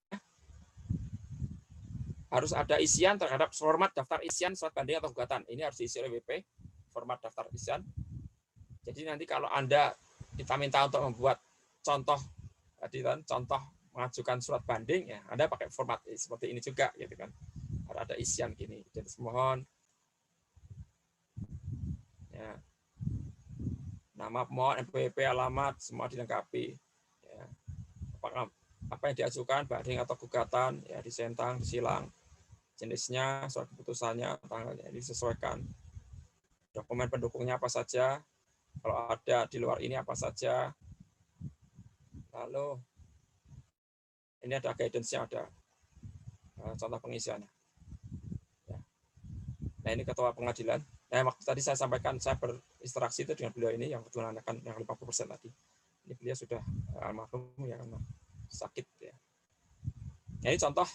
harus ada isian terhadap format daftar isian surat banding atau gugatan. Ini harus diisi oleh WP, format daftar isian. Jadi nanti kalau kita minta untuk membuat contoh mengajukan surat banding ya, Anda pakai format seperti ini juga gitu kan. Ada isian gini. Jadi mohon ya. Nama pemohon, NPWP, alamat semua dilengkapi ya. Apa yang diajukan banding atau gugatan ya disentang, disilang. Jenisnya, surat keputusannya, tanggalnya disesuaikan. Dokumen pendukungnya apa saja? Kalau ada di luar ini apa saja? Lalu ini ada guidance-nya, ada contoh pengisiannya. Ya. Nah ini ketua pengadilan. Nah waktu tadi saya sampaikan saya berinteraksi itu dengan beliau ini yang menanyakan yang 50% tadi. Ini beliau sudah almarhum ya karena sakit ya. Nah, ini contoh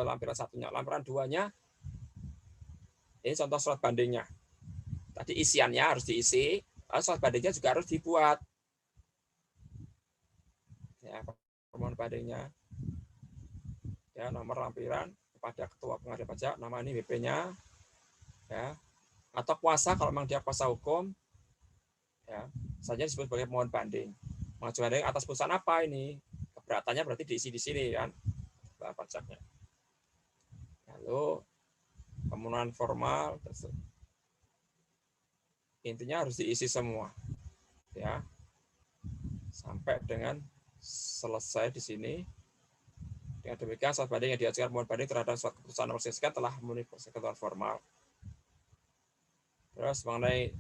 lampiran satunya, lampiran duanya. Ini contoh surat bandingnya. Tadi isiannya harus diisi, lalu surat bandingnya juga harus dibuat. Ya, permohonan bandingnya. Ya, nomor lampiran kepada ketua pengadilan pajak, nama ini BP-nya. Ya. Atau kuasa kalau memang dia kuasa hukum. Ya, saja disebut sebagai permohonan banding. Mengajukan banding atas putusan apa ini? Keberatannya berarti diisi di sini kan. Pajaknya. Lalu permohonan formal intinya harus diisi semua ya sampai dengan selesai di sini. Dengan demikian surat banding yang diajukan permohonan banding terhadap surat keputusan nomor sekian telah memenuhi ketentuan formal. Terus mengenai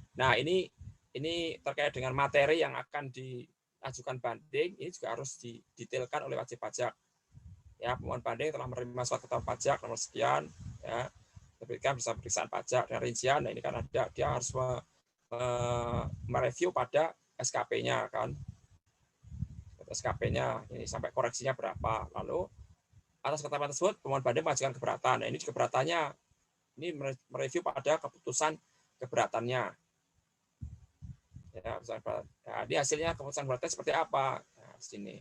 ini terkait dengan materi yang akan diajukan banding, ini juga harus didetailkan oleh wajib pajak. Ya, permohonan banding telah menerima surat keterangan pajak nomor sekian, ya, diberikan bisa pemeriksaan pajak dan rincian. Nah, ini kan ada dia harus mereview pada SKP-nya kan, SKP-nya ini sampai koreksinya berapa. Lalu atas ketetapan tersebut permohonan banding mengajukan keberatan. Nah, ini keberatannya ini mereview pada keputusan keberatannya. Ya, ini hasilnya keputusan keberatan seperti apa? Nah, di sini.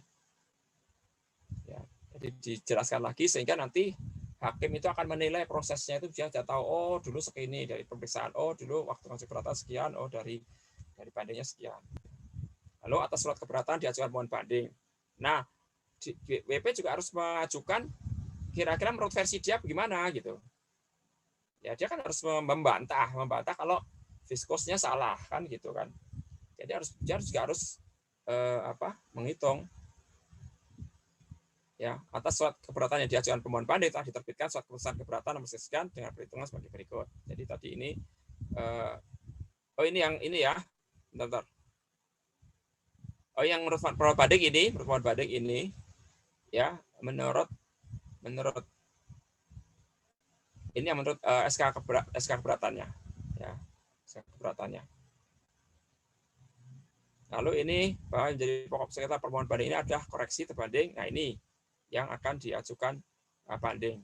Ya. Jadi dijelaskan lagi sehingga nanti hakim itu akan menilai prosesnya itu dia sudah tahu oh dulu segini dari pemeriksaan, oh dulu waktu mengajukan keberatan sekian, oh dari bandingnya sekian. Lalu atas surat keberatan diajukan permohonan banding. Nah, WP juga harus mengajukan kira-kira menurut versi dia bagaimana gitu. Ya dia kan harus membantah kalau viskosnya salah kan gitu kan. Jadi dia juga harus menghitung. Ya, atas surat keberatan yang diajukan permohonan banding telah diterbitkan surat keputusan keberatan nomor sekian dengan perhitungan sebagai berikut. Jadi tadi ini ini yang ini ya. Bentar. Oh yang menurut permohonan banding ini ya menurut ini yang menurut SK keberatannya ya, SK keberatannya. Lalu ini bahwa menjadi pokok sengketa permohonan banding ini adalah koreksi terbanding. Nah ini yang akan diajukan banding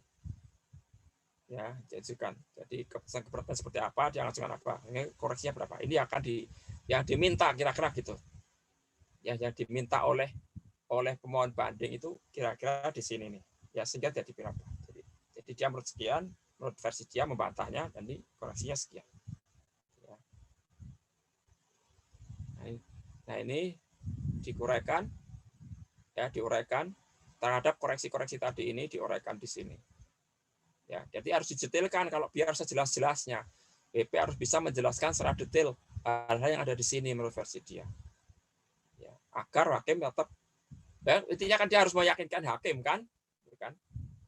ya diajukan. Jadi keputusan keberatan seperti apa, dia ajukan apa, ini koreksinya berapa, ini akan yang diminta kira-kira gitu ya, yang diminta oleh pemohon banding itu kira-kira di sini nih ya, sehingga jadi berapa. Jadi dia menurut sekian, menurut versi dia membantahnya dan di koreksinya sekian ya. Nah ini diuraikan ya, diuraikan terhadap koreksi-koreksi tadi ini diuraikan di sini. Ya, jadi harus didetailkan kalau biar sejelas-jelasnya. BP harus bisa menjelaskan secara detail hal-hal yang ada di sini menurut versi dia. Ya, agar hakim tetap Dan intinya kan dia harus meyakinkan hakim kan,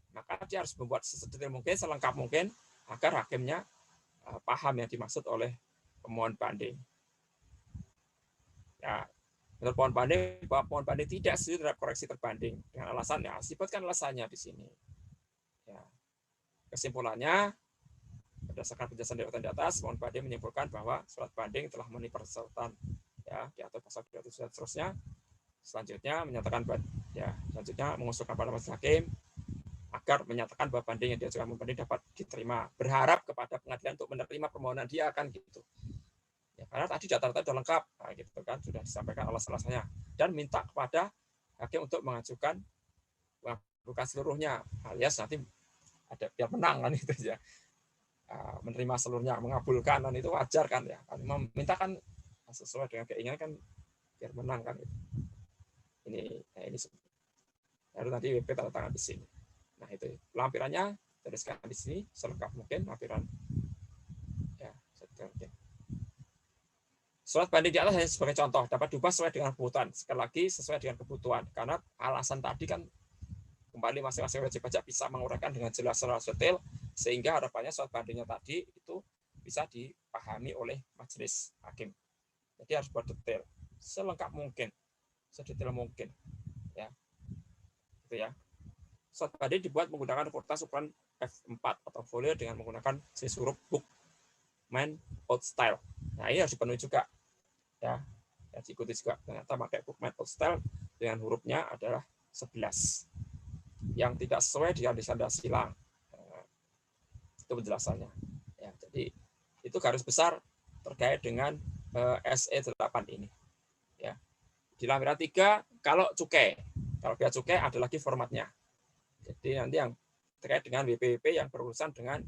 maka dia harus membuat sedetail mungkin, selengkap mungkin agar hakimnya paham yang dimaksud oleh pemohon banding. Ya, menurut pemohon banding bahwa pemohon banding tidak setuju terhadap koreksi terbanding dengan alasan ya sebutkan alasannya di sini. Ya. Kesimpulannya berdasarkan penjelasan di atas, pemohon banding menyimpulkan bahwa surat banding telah memenuhi persyaratan ya diatur pasal 200 dan seterusnya. Selanjutnya menyatakan selanjutnya mengusulkan pada majelis hakim agar menyatakan bahwa banding yang diajukan banding dapat diterima. Berharap kepada pengadilan untuk menerima permohonan dia akan gitu. Ya, karena tadi data-data sudah lengkap, nah, gitu kan sudah disampaikan alasan-alasannya dan minta kepada hakim untuk mengajukan bukan seluruhnya, alias nanti ada biar menang kan itu ya. Menerima seluruhnya, mengabulkan dan itu wajar kan ya. Meminta kan sesuai dengan keinginan kan biar menang kan itu. Ini baru nanti WP tanda tangan di sini. Nah itu lampirannya tuliskan di sini selengkap mungkin lampiran ya mungkin. Surat banding di atas hanya sebagai contoh dapat diubah sesuai dengan kebutuhan. Sekali lagi sesuai dengan kebutuhan karena alasan tadi kan kembali masing-masing wajib pajak bisa menguraikan dengan jelas secara detail sehingga harapannya surat bandingnya tadi itu bisa dipahami oleh majelis hakim. Jadi harus buat detail selengkap mungkin. Sedetail mungkin ya itu ya. Surat banding dibuat menggunakan kertas ukuran F4 atau folio dengan menggunakan jenis huruf Bookman Old Style. Nah ini harus dipenuhi juga ya, diikuti juga ternyata pakai Bookman Old Style dengan hurufnya adalah 11 yang tidak sesuai dengan standar silang. Itu penjelasannya ya. Jadi itu garis besar terkait dengan SE8 ini ya. Di lampiran 3 kalau cukai, kalau bea cukai ada lagi formatnya. Jadi nanti yang terkait dengan WPWP yang berurusan dengan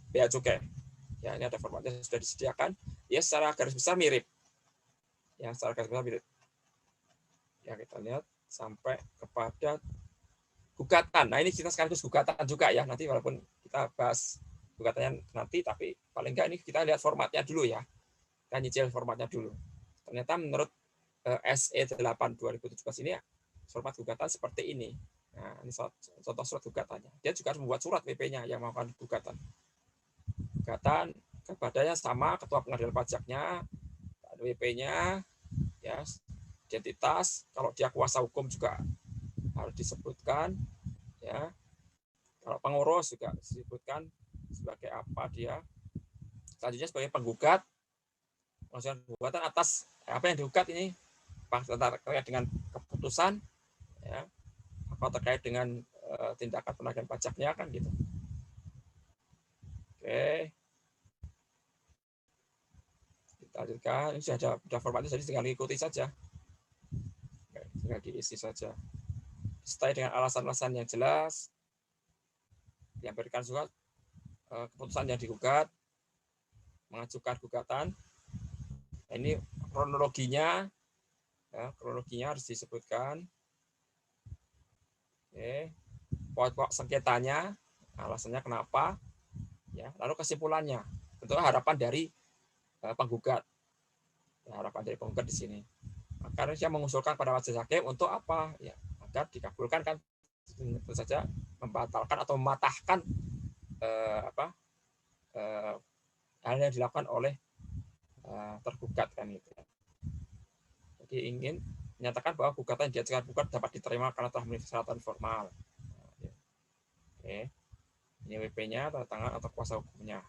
bea cukai. Ya ini ada formatnya sudah disediakan. Ya secara garis besar mirip. Ya secara garis besar mirip. Ya kita lihat sampai kepada gugatan. Nah ini kita sekaligus gugatan juga ya. Nanti walaupun kita bahas gugatannya nanti, tapi paling enggak ini kita lihat formatnya dulu ya. Kita nyicil formatnya dulu. Ternyata menurut SE8 2017 ini format gugatan seperti ini. Nah, ini contoh surat gugatannya. Dia juga harus membuat surat WP-nya yang melakukan gugatan. Gugatan kepadanya sama ketua pengadilan pajaknya, WP-nya, ya, identitas. Kalau dia kuasa hukum juga harus disebutkan, ya. Kalau pengurus juga disebutkan sebagai apa dia. Selanjutnya sebagai penggugat, mengajukan gugatan atas apa yang digugat ini, terkait dengan keputusan, ya, apa terkait dengan tindakan penagihan pajaknya kan gitu. Oke, kita lanjutkan. Ini sudah ada formatnya, jadi tinggal ikuti saja, tinggal diisi saja. Setelah dengan alasan-alasan yang jelas, yang berikan surat keputusan yang digugat, mengajukan gugatan. Ini kronologinya, ya, kronologinya harus disebutkan. Oke, pokok sengketanya, alasannya kenapa, ya, lalu kesimpulannya. Tentu harapan dari penggugat, ya, harapan dari penggugat di sini. Karena dia mengusulkan pada majelis hakim untuk apa, ya, agar dikabulkan kan, tentu saja membatalkan atau mematahkan hal yang dilakukan oleh tergugat kan itu. Jadi ingin menyatakan bahwa gugatan yang diajukan gugat dapat diterima karena telah memenuhi persyaratan formal. Oke, ini WP-nya, tanda tangan atau kuasa hukumnya.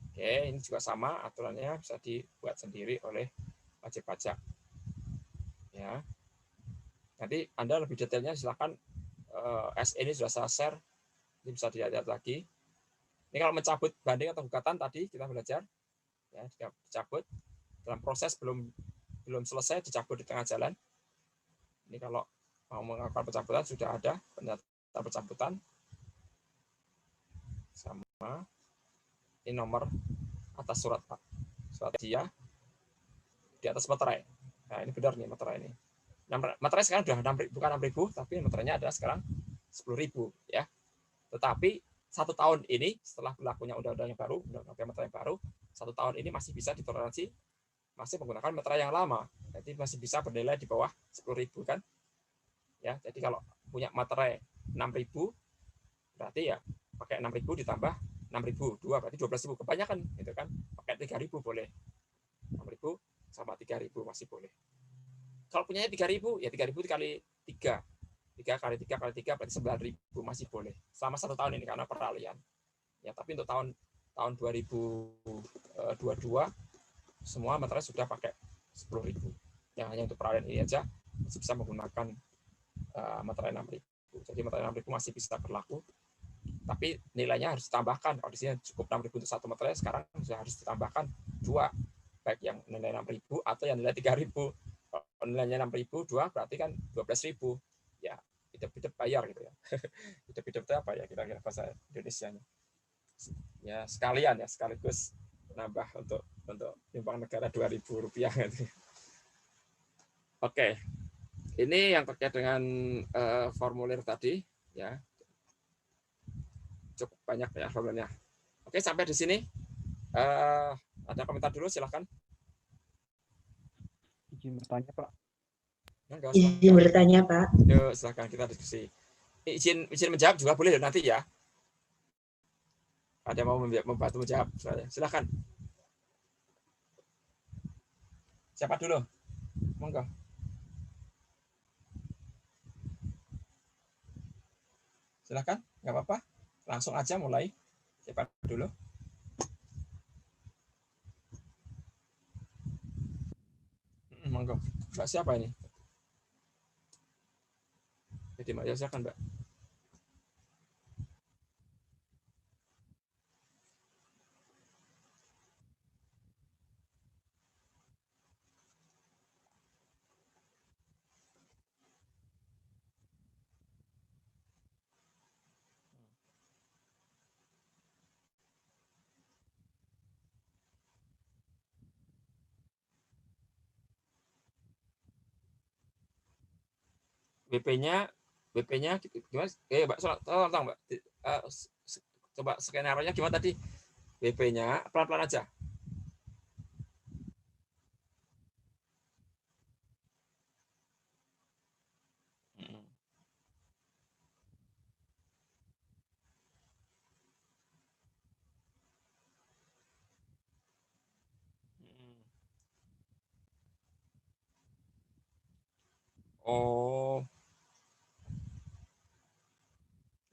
Oke, ini juga sama aturannya bisa dibuat sendiri oleh wajib pajak. Ya, nanti Anda lebih detailnya silakan SE ini sudah saya share, ini bisa dilihat lagi. Ini kalau mencabut banding atau gugatan tadi kita belajar, ya, dicabut dalam proses belum selesai dicabut di tengah jalan. Ini kalau mau melakukan pencabutan sudah ada pernyataan pencabutan sama ini nomor atas surat dia di atas materai. Nah ini benar nih materai ini. Materai sekarang sudah 6.000, bukan 6.000, tapi materainya adalah sekarang 10.000 ya. Tetapi 1 tahun ini setelah berlakunya undang-undang yang baru, undang-undang materai yang baru, 1 tahun ini masih bisa ditoleransi masih menggunakan meterai yang lama. Jadi masih bisa bernilai di bawah 10.000 kan. Ya, jadi kalau punya materai 6.000 berarti ya pakai 6.000 ditambah 6.000 2 berarti 12.000 kebanyakan gitu kan. Pakai 3.000 boleh. 6.000 sama 3.000 masih boleh. Kalau punyanya 3.000 ya 3.000 kali 3. 3 kali 3 kali 3 berarti 9.000 masih boleh. Selama 1 tahun ini karena peralihan. Ya, tapi untuk tahun 2022 semua materai sudah pakai 10.000. Yang hanya untuk peralihan ini aja masih bisa menggunakan materai 6.000. Jadi materai 6.000 masih bisa berlaku. Tapi nilainya harus ditambahkan. Kalau di sini cukup 6.000 untuk satu materai, sekarang sudah harus ditambahkan 2. Baik yang nilai 6.000 atau yang nilai 3.000. Kalau nilainya 6.000 2 berarti kan 12.000. Ya, hidup-hidup bayar gitu ya. Hidup-hidup itu apa ya kira-kira bahasa Indonesianya? Ya sekalian ya, sekaligus nambah untuk timbang negara Rp2.000 gitu. Oke, ini yang terkait dengan formulir tadi ya, cukup banyak ya formulirnya. Oke, sampai di sini ada komentar dulu silahkan. Izin bertanya Pak. Izin bertanya Pak. Yuk silahkan kita diskusi. Izin menjawab juga boleh nanti ya. Ada yang mau membantu menjawab, silakan. Siapa dulu? Monggo. Silakan, nggak apa-apa. Langsung aja mulai. Siapa dulu? Monggo. Mbak siapa ini? Jadi Mbak, ya silakan Mbak. BP-nya gimana? Mbak, tolong Mbak. Coba skenario-nya gimana tadi? BP-nya pelan-pelan aja.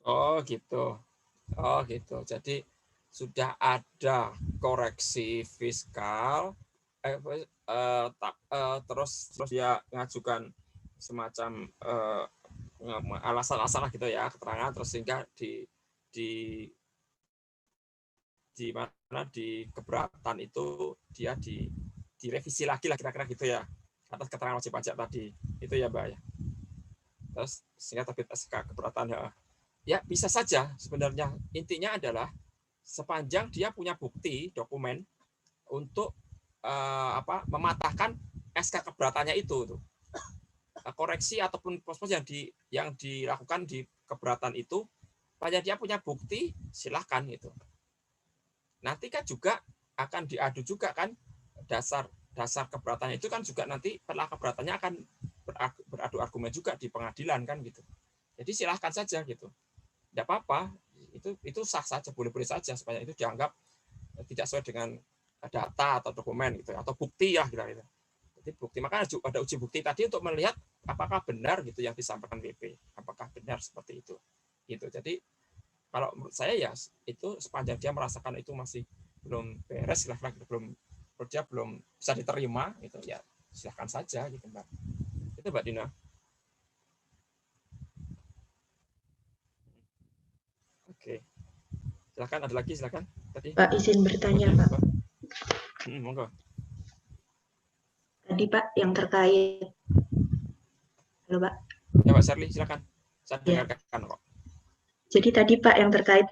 Oh gitu. Jadi sudah ada koreksi fiskal, terus dia mengajukan semacam alasan-alasan gitu ya, keterangan, terus sehingga di mana di keberatan itu dia direvisi lagi lah kira-kira gitu ya, atas keterangan wajib pajak tadi itu ya Mbak ya. Terus sehingga terbit SK keberatan ya bisa saja sebenarnya. Intinya adalah sepanjang dia punya bukti dokumen untuk mematahkan SK keberatannya itu koreksi ataupun pos-pos yang dilakukan di keberatan itu, pada dia punya bukti silahkan gitu. Nanti kan juga akan diadu juga kan dasar keberatannya itu kan juga nanti setelah keberatannya akan beradu argumen juga di pengadilan kan gitu. Jadi silahkan saja gitu. Tidak apa-apa, itu sah saja, boleh-boleh saja supaya itu dianggap tidak sesuai dengan data atau dokumen gitu atau bukti ya gitu. Jadi bukti, maka ada uji bukti tadi untuk melihat apakah benar gitu yang disampaikan BP, apakah benar seperti itu. Gitu. Jadi kalau menurut saya ya itu sepanjang dia merasakan itu masih belum beres, belum bisa diterima gitu ya, silahkan saja gitu Mbak. Itu Mbak Dina. Oke, silakan, ada lagi silakan. Tadi Pak izin bertanya Pak. Monggo. Tadi Pak yang terkait. Halo Pak. Ya Pak Sherly silakan. Saya dengarkan kok. Jadi tadi Pak yang terkait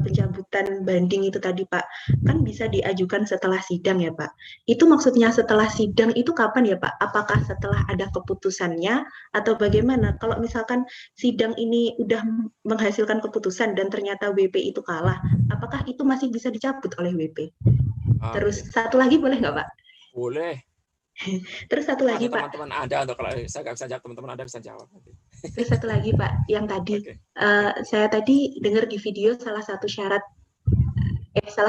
pencabutan banding itu tadi Pak, kan bisa diajukan setelah sidang ya Pak. Itu maksudnya setelah sidang itu kapan ya Pak? Apakah setelah ada keputusannya atau bagaimana? Kalau misalkan sidang ini udah menghasilkan keputusan dan ternyata WP itu kalah, apakah itu masih bisa dicabut oleh WP? Terus satu lagi boleh nggak Pak? Boleh. Terus satu lagi Ada Pak. teman-teman Anda, atau kalau saya nggak bisa jawab, teman-teman Anda bisa jawab. Terus satu lagi Pak, yang tadi saya tadi dengar di video salah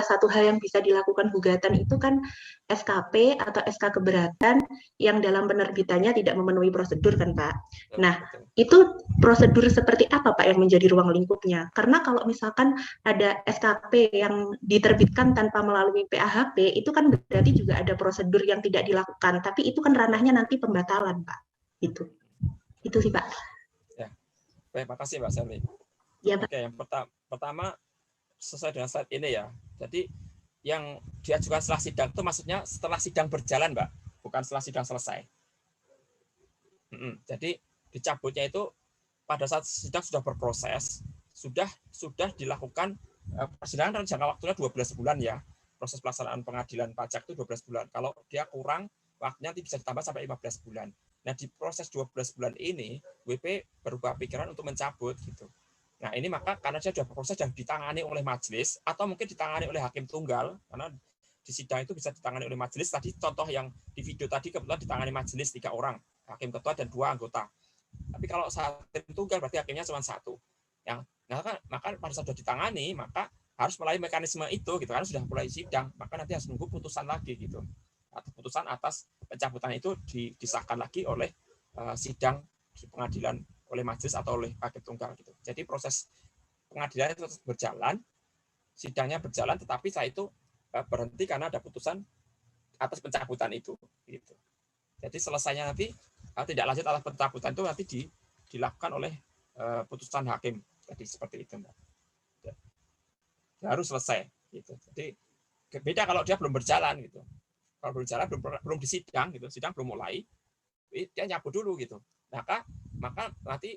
satu hal yang bisa dilakukan gugatan itu kan SKP atau SK keberatan yang dalam penerbitannya tidak memenuhi prosedur kan Pak. Nah, itu prosedur seperti apa Pak yang menjadi ruang lingkupnya? Karena kalau misalkan ada SKP yang diterbitkan tanpa melalui PAHP, itu kan berarti juga ada prosedur yang tidak dilakukan, tapi itu kan ranahnya nanti pembatalan Pak. Itu sih Pak. Ya, baik, makasih Mbak Sally. Ya, Pak. Oke, yang pertama sesuai dengan slide ini ya. Jadi yang diajukan setelah sidang itu maksudnya setelah sidang berjalan, Mbak, bukan setelah sidang selesai. Jadi dicabutnya itu pada saat sidang sudah berproses, sudah dilakukan persidangan, jangka waktunya 12 bulan ya. Proses pelaksanaan pengadilan pajak itu 12 bulan. Kalau dia kurang, waktunya nanti bisa ditambah sampai 15 bulan. Nah, di proses 12 bulan ini, WP berubah pikiran untuk mencabut gitu. Nah, ini maka karena dia sudah berproses dan ditangani oleh majelis, atau mungkin ditangani oleh hakim tunggal, karena di sidang itu bisa ditangani oleh majelis. Tadi contoh yang di video tadi kebetulan ditangani majelis 3 orang, hakim ketua dan 2 anggota. Tapi kalau hakim tunggal berarti hakimnya cuma 1. Maka pada saat sudah ditangani, maka harus melalui mekanisme itu, gitu kan, sudah mulai sidang, maka nanti harus menunggu putusan lagi gitu. Atau putusan atas pencabutan itu disahkan lagi oleh sidang di pengadilan oleh majelis atau oleh hakim tunggal gitu. Jadi proses pengadilan itu berjalan, sidangnya berjalan, tetapi saya itu berhenti karena ada putusan atas pencabutan itu. Gitu. Jadi selesainya nanti tidak lanjut atas pencabutan itu nanti dilakukan oleh putusan hakim. Jadi seperti itu, Mbak. Harus selesai. Gitu. Jadi beda kalau dia belum berjalan gitu. Kalau berjalan belum disidang gitu, sidang belum mulai, dia nyabut dulu gitu. Maka nanti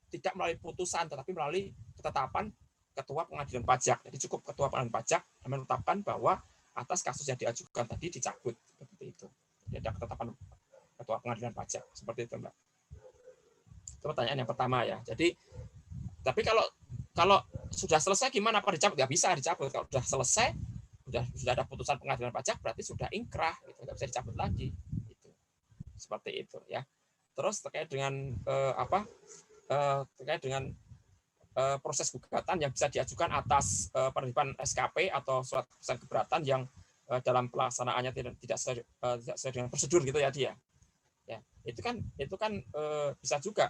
tidak melalui putusan, tetapi melalui ketetapan ketua pengadilan pajak. Jadi cukup ketua pengadilan pajak menetapkan bahwa atas kasus yang diajukan tadi dicabut seperti itu. Jadi ada ketetapan ketua pengadilan pajak seperti itu, Mbak. Itu pertanyaan yang pertama ya. Jadi tapi kalau sudah selesai gimana, apa dicabut? Ya bisa dicabut. Kalau sudah selesai, sudah ada putusan pengadilan pajak, berarti sudah ingkrah, gitu. Nggak bisa dicabut lagi. Gitu. Seperti itu ya. Terus terkait dengan proses gugatan yang bisa diajukan atas penerbitan SKP atau surat keputusan keberatan yang dalam pelaksanaannya tidak sesuai dengan prosedur gitu ya dia. Ya, itu kan bisa juga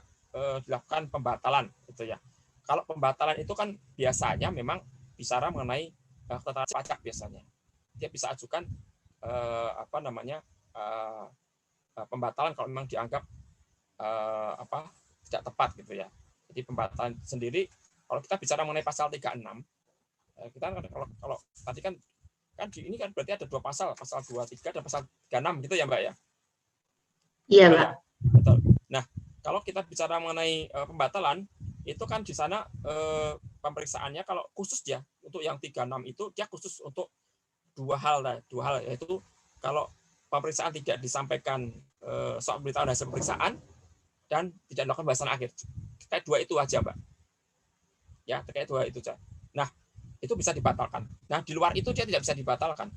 dilakukan pembatalan gitu ya. Kalau pembatalan itu kan biasanya memang bicara mengenai tata pajak biasanya. Dia bisa ajukan pembatalan kalau memang dianggap tidak tepat gitu ya. Jadi pembatalan sendiri kalau kita bicara mengenai pasal 36, kita kan kalau tadi kan di ini kan berarti ada 2 pasal 23 dan pasal 36 gitu ya, Mbak ya. Iya, Mbak. Ya, betul. Nah, kalau kita bicara mengenai pembatalan itu kan di sana pemeriksaannya kalau khusus ya untuk yang 36 itu dia khusus untuk dua hal yaitu kalau pemeriksaan tidak disampaikan soal pemberitahuan hasil pemeriksaan dan tidak dilakukan bahasan akhir. Terkait 2 itu aja, Mbak. Ya, terkait 2 itu saja. Nah, itu bisa dibatalkan. Nah, di luar itu dia tidak bisa dibatalkan.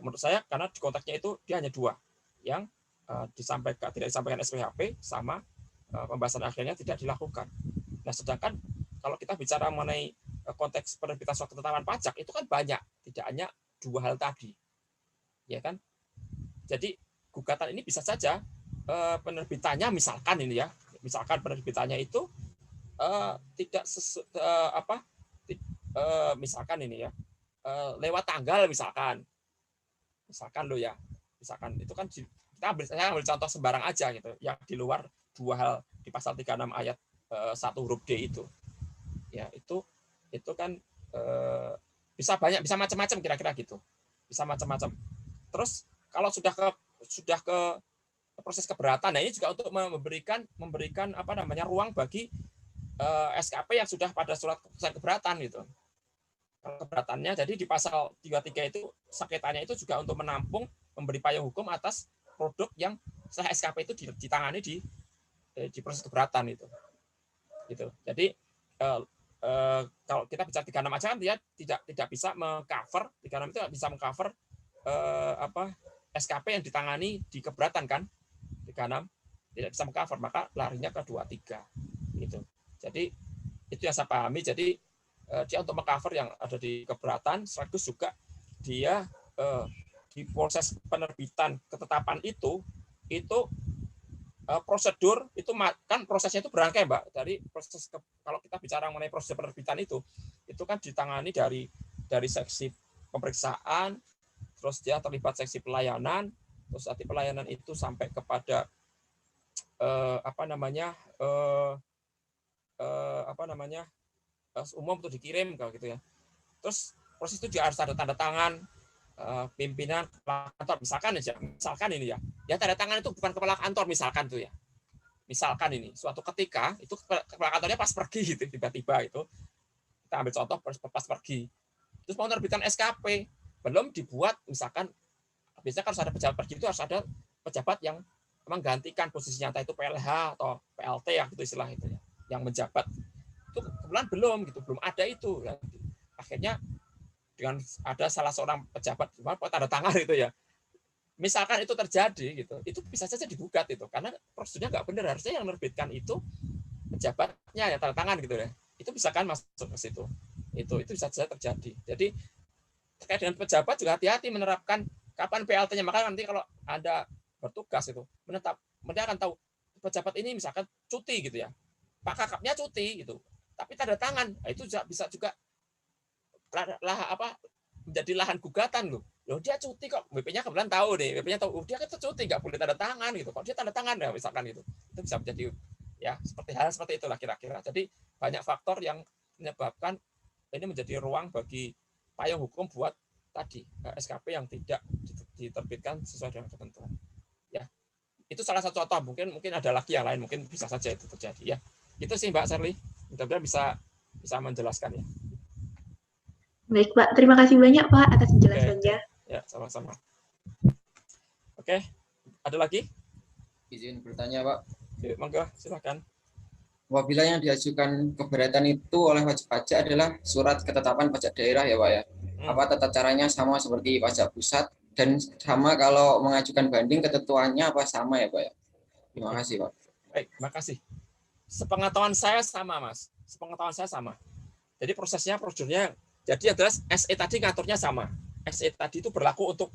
Menurut saya karena di konteksnya itu dia hanya 2 yang tidak disampaikan SPHP sama pembahasan akhirnya tidak dilakukan. Nah, sedangkan kalau kita bicara mengenai konteks penerbitan surat ketetapan pajak itu kan banyak, tidak hanya 2 hal tadi. Ya kan? Jadi gugatan ini bisa saja penerbitannya misalkan penerbitannya itu misalkan ini ya lewat tanggal misalkan itu kan saya ambil contoh sembarang aja gitu yang di luar 2 hal di pasal 36 ayat 1 huruf D itu ya itu kan bisa macam-macam kira-kira gitu, bisa macam-macam. Terus kalau sudah ke proses keberatan, nah ini juga untuk memberikan ruang bagi SKP yang sudah pada surat keputusan keberatan gitu. Keberatannya jadi di pasal 33 itu sengketanya itu juga untuk menampung memberi payung hukum atas produk yang setelah SKP itu ditangani di proses keberatan itu. Gitu. Jadi kalau kita bicara 36 aja kan dia tidak bisa mengcover 36 itu tidak bisa mengcover SKP yang ditangani di keberatan kan 36 tidak bisa mengcover, maka larinya ke 23 gitu. Jadi itu yang saya pahami. Jadi dia untuk mengcover yang ada di keberatan, sekaligus juga dia di proses penerbitan ketetapan itu prosedur itu kan prosesnya itu berangkai Mbak. Dari proses kalau kita bicara mengenai proses penerbitan itu kan ditangani dari seksi pemeriksaan, terus dia terlibat seksi pelayanan, terus nanti pelayanan itu sampai kepada umum untuk dikirim kalau gitu ya. Terus proses itu juga harus ada tanda tangan pimpinan kepala kantor, misalkan ini ya tanda tangan itu bukan kepala kantor misalkan tuh ya, misalkan ini suatu ketika itu kepala kantornya pas pergi gitu, tiba-tiba itu kita ambil contoh pas pergi, terus mau menerbitkan SKP belum dibuat, misalkan biasanya kan harus ada pejabat pergi, itu harus ada pejabat yang menggantikan posisinya, entah itu PLH atau PLT ya gitu istilah itu ya, yang menjabat itu kebetulan belum ada itu, akhirnya dengan ada salah seorang pejabat tanda tangan itu ya, misalkan itu terjadi gitu, itu bisa saja digugat itu karena prosedurnya nggak benar, harusnya yang menerbitkan itu pejabatnya ya tanda tangan gitu ya, itu bisa kan masuk ke situ, itu bisa saja terjadi. Jadi terkait dengan pejabat juga hati-hati menerapkan kapan PLT-nya, maka nanti kalau ada bertugas itu mereka akan tahu pejabat ini misalkan cuti gitu ya, Pak Kakapnya cuti gitu, tapi tanda tangan itu bisa juga menjadi lahan gugatan loh dia cuti kok, BP-nya kebetulan tahu nih, BP-nya tahu dia kan cuti nggak boleh tanda tangan gitu, kok dia tanda tangan ya misalkan itu bisa menjadi ya seperti itulah kira-kira. Jadi banyak faktor yang menyebabkan ini menjadi ruang bagi payung hukum buat tadi SKP yang tidak diterbitkan sesuai dengan ketentuan ya. Itu salah satu contoh, mungkin ada lagi yang lain, mungkin bisa saja itu terjadi ya. Itu sih Mbak Sherly, mudah-mudahan bisa menjelaskan ya. Baik Pak, terima kasih banyak Pak atas penjelasannya. Ya, sama-sama. Oke, ada lagi? Izin bertanya Pak. Oke, monggo, silakan. Apabila yang diajukan keberatan itu oleh wajib pajak adalah surat ketetapan pajak daerah ya Pak ya. Apa tata caranya sama seperti pajak pusat, dan sama kalau mengajukan banding ketentuannya apa sama ya Pak ya? Terima kasih Pak. Baik, terima kasih. Sepengetahuan saya sama Mas. Sepengetahuan saya sama. Jadi prosedurnya jadi adalah SE tadi ngaturnya sama. SE tadi itu berlaku untuk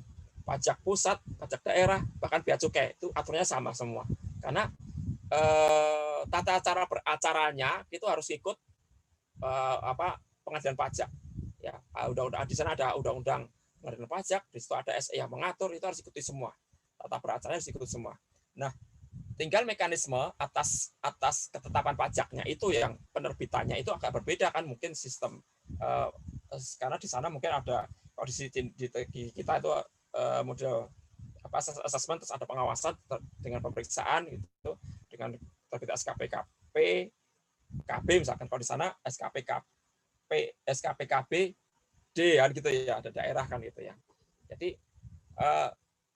pajak pusat, pajak daerah, bahkan bea cukai itu aturnya sama semua. Karena tata cara beracaranya itu harus ikut pengadilan pajak. Ya, undang-undang di sana ada undang-undang pengadilan pajak, di situ ada SE yang mengatur, itu harus ikuti semua. Tata beracaranya harus ikuti semua. Nah, tinggal mekanisme atas ketetapan pajaknya itu yang penerbitannya itu agak berbeda kan, mungkin sistem karena di sana mungkin ada kalau di kita itu model asesmen, terus ada pengawasan dengan pemeriksaan gitu, dengan terbit SKP KB misalkan, kalau di sana SKP KB D kan gitu ya, ada daerah kan gitu ya. Jadi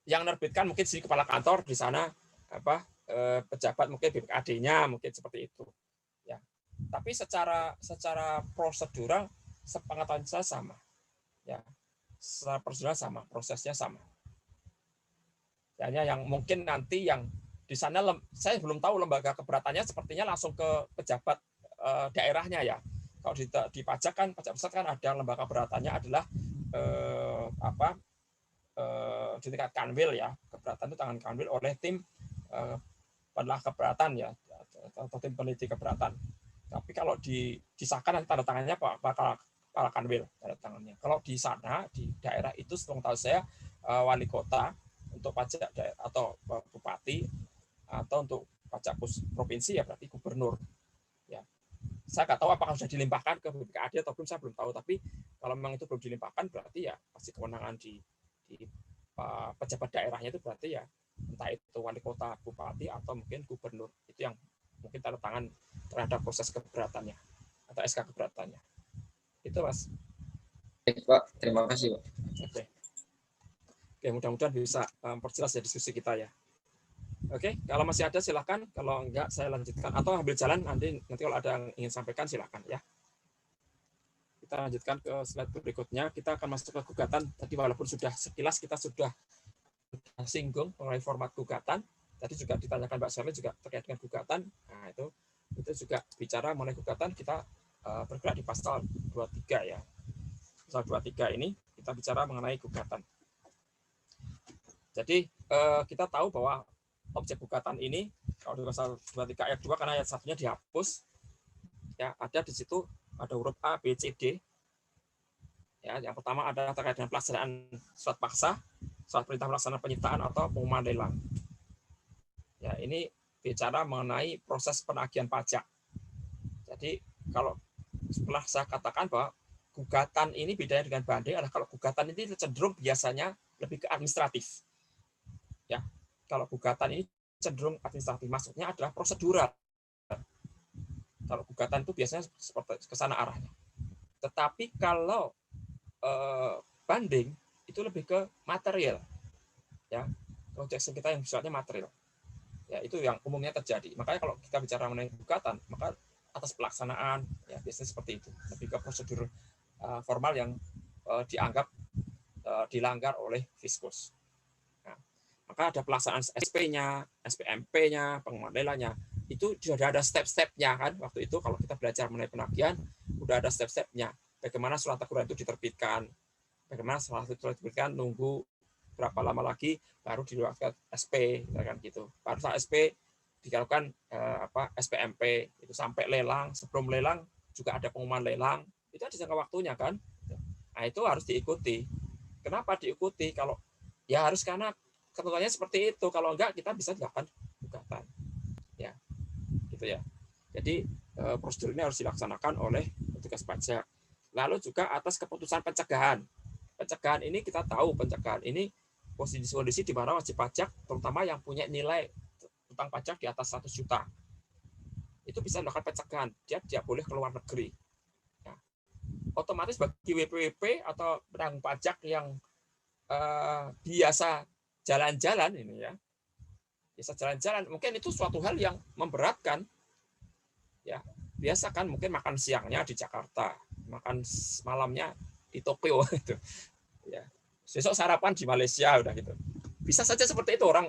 yang menerbitkan mungkin si kepala kantor di sana pejabat mungkin BPKD-nya mungkin seperti itu ya. Tapi secara prosedural sepengetahuan saya sama ya, secara prosedural sama, prosesnya sama. Hanya yang mungkin nanti yang di sana saya belum tahu lembaga keberatannya, sepertinya langsung ke pejabat daerahnya ya. Kalau di pajak kan, pajak pusat kan ada lembaga keberatannya adalah di tingkat kanwil ya, keberatan itu tangan kanwil oleh tim penelah keberatan ya, atau tim peneliti keberatan. Tapi kalau disahkan nanti tanda tangannya kepala kanwil tanda tangannya. Kalau di sana di daerah itu setahu tahu saya wali kota untuk pajak daerah atau bupati, atau untuk pajak provinsi ya berarti gubernur. Ya, saya nggak tahu apakah sudah dilimpahkan ke BPKAD atau belum, saya belum tahu. Tapi kalau memang itu belum dilimpahkan berarti ya pasti kewenangan di pejabat daerahnya itu berarti ya entah itu wali kota, bupati, atau mungkin gubernur, itu yang mungkin tanda tangan terhadap proses keberatannya atau SK keberatannya. Itu Mas. Baik Pak, terima kasih Pak. Oke, mudah-mudahan bisa memperjelas ya diskusi kita ya. Oke, kalau masih ada silakan, kalau enggak saya lanjutkan atau ambil jalan, nanti kalau ada yang ingin sampaikan silakan ya. Kita lanjutkan ke slide berikutnya. Kita akan masuk ke gugatan. Tadi walaupun sudah sekilas kita sudah singgung mengenai format gugatan. Tadi juga ditanyakan Mbak Sherly juga terkait dengan gugatan. Nah, itu juga bicara mengenai gugatan, kita bergerak di pasal 23 ya. Pasal 23 ini kita bicara mengenai gugatan. Jadi kita tahu bahwa objek gugatan ini kalau di pasal 23 ayat 2 karena ayat 1-nya dihapus ya, ada di situ ada huruf A, B, C, D. Ya, yang pertama adalah terkait dengan pelaksanaan surat paksa, surat perintah pelaksanaan penyitaan atau pengumuman lelang. Ya, ini bicara mengenai proses penagihan pajak. Jadi kalau setelah saya katakan bahwa gugatan ini bedanya dengan banding adalah kalau gugatan ini cenderung biasanya lebih ke administratif. Ya, kalau gugatan ini cenderung administratif, maksudnya adalah prosedural. Kalau gugatan itu biasanya seperti ke sana arahnya. Tetapi kalau banding itu lebih ke material, ya, objek sengketa yang sifatnya material. Ya, itu yang umumnya terjadi. Makanya kalau kita bicara mengenai gugatan, maka atas pelaksanaan, ya biasanya seperti itu, lebih ke prosedur formal yang dianggap dilanggar oleh fiskus. Nah, maka ada pelaksanaan SP-nya, SPMP-nya, pengumuman lelangnya, itu sudah ada step-stepnya kan. Waktu itu kalau kita belajar mengenai penagihan, sudah ada step-stepnya. Bagaimana surat teguran itu diterbitkan, bagaimana surat itu diterbitkan, nunggu berapa lama lagi baru dilakukan SP, kan gitu. Baru saat SP dilakukan SPMP itu sampai lelang. Sebelum lelang juga ada pengumuman lelang. Itu ada jangka waktunya kan. Nah, itu harus diikuti. Kenapa diikuti? Kalau ya harus karena ketentuannya seperti itu. Kalau enggak kita bisa dilakukan gugatan. Ya. Gitu ya. Jadi prosedur ini harus dilaksanakan oleh petugas pajak. Lalu juga atas keputusan pencegahan. Pencegahan ini kita tahu pencegahan ini kondisi di mana wajib pajak terutama yang punya nilai utang pajak di atas 100 juta itu bisa melakukan pencegahan, dia tidak boleh keluar negeri. Ya. Otomatis bagi WPWP atau penanggung pajak yang biasa jalan-jalan ini ya, biasa jalan-jalan, mungkin itu suatu hal yang memberatkan. Ya, biasa kan mungkin makan siangnya di Jakarta, makan malamnya di Tokyo gitu. Ya. Besok sarapan di Malaysia udah gitu. Bisa saja seperti itu orang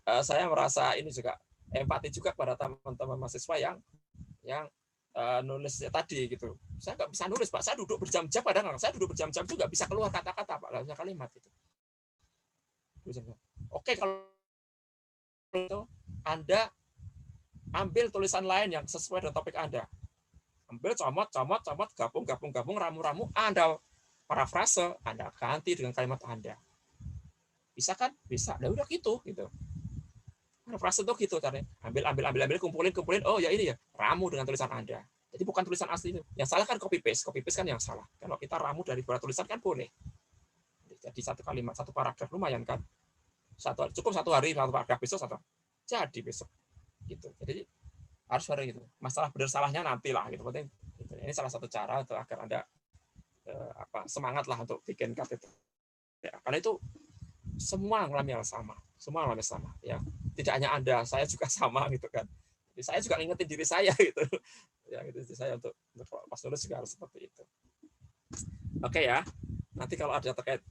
saya merasa ini juga empati juga pada teman-teman mahasiswa yang nulisnya tadi gitu. Saya nggak bisa nulis, Pak. Saya duduk berjam-jam, kadang saya duduk berjam-jam juga bisa keluar kata-kata, Pak, nggak bisa kalimat itu. Oke, kalau itu Anda ambil tulisan lain yang sesuai dengan topik Anda. Ambil comot, gabung, ramu-ramu, Anda parafrase, Anda ganti dengan kalimat Anda. Bisa kan? Bisa. Ya udah gitu. Parafrase itu gitu caranya. Ambil, kumpulin. Oh ya ini ya, ramu dengan tulisan Anda. Jadi bukan tulisan asli itu. Yang salah kan copy paste kan yang salah. Kalau kita ramu dari beberapa tulisan kan boleh. Jadi satu kalimat, satu paragraf lumayan kan. Cukup satu hari, satu paragraf, besok satu. Jadi besok gitu. Jadi harus ada gitu. Masalah benar salahnya nantilah gitu. Penting gitu. Ini salah satu cara untuk agar Anda semangat lah untuk bikin KTT. Ya, karena itu semua mengalami hal sama. Ya. Tidak hanya Anda, saya juga sama gitu kan. Jadi saya juga ngingetin diri saya gitu. Ya, gitu saya untuk pas nulis juga harus seperti itu. Oke ya. Nanti kalau ada terkait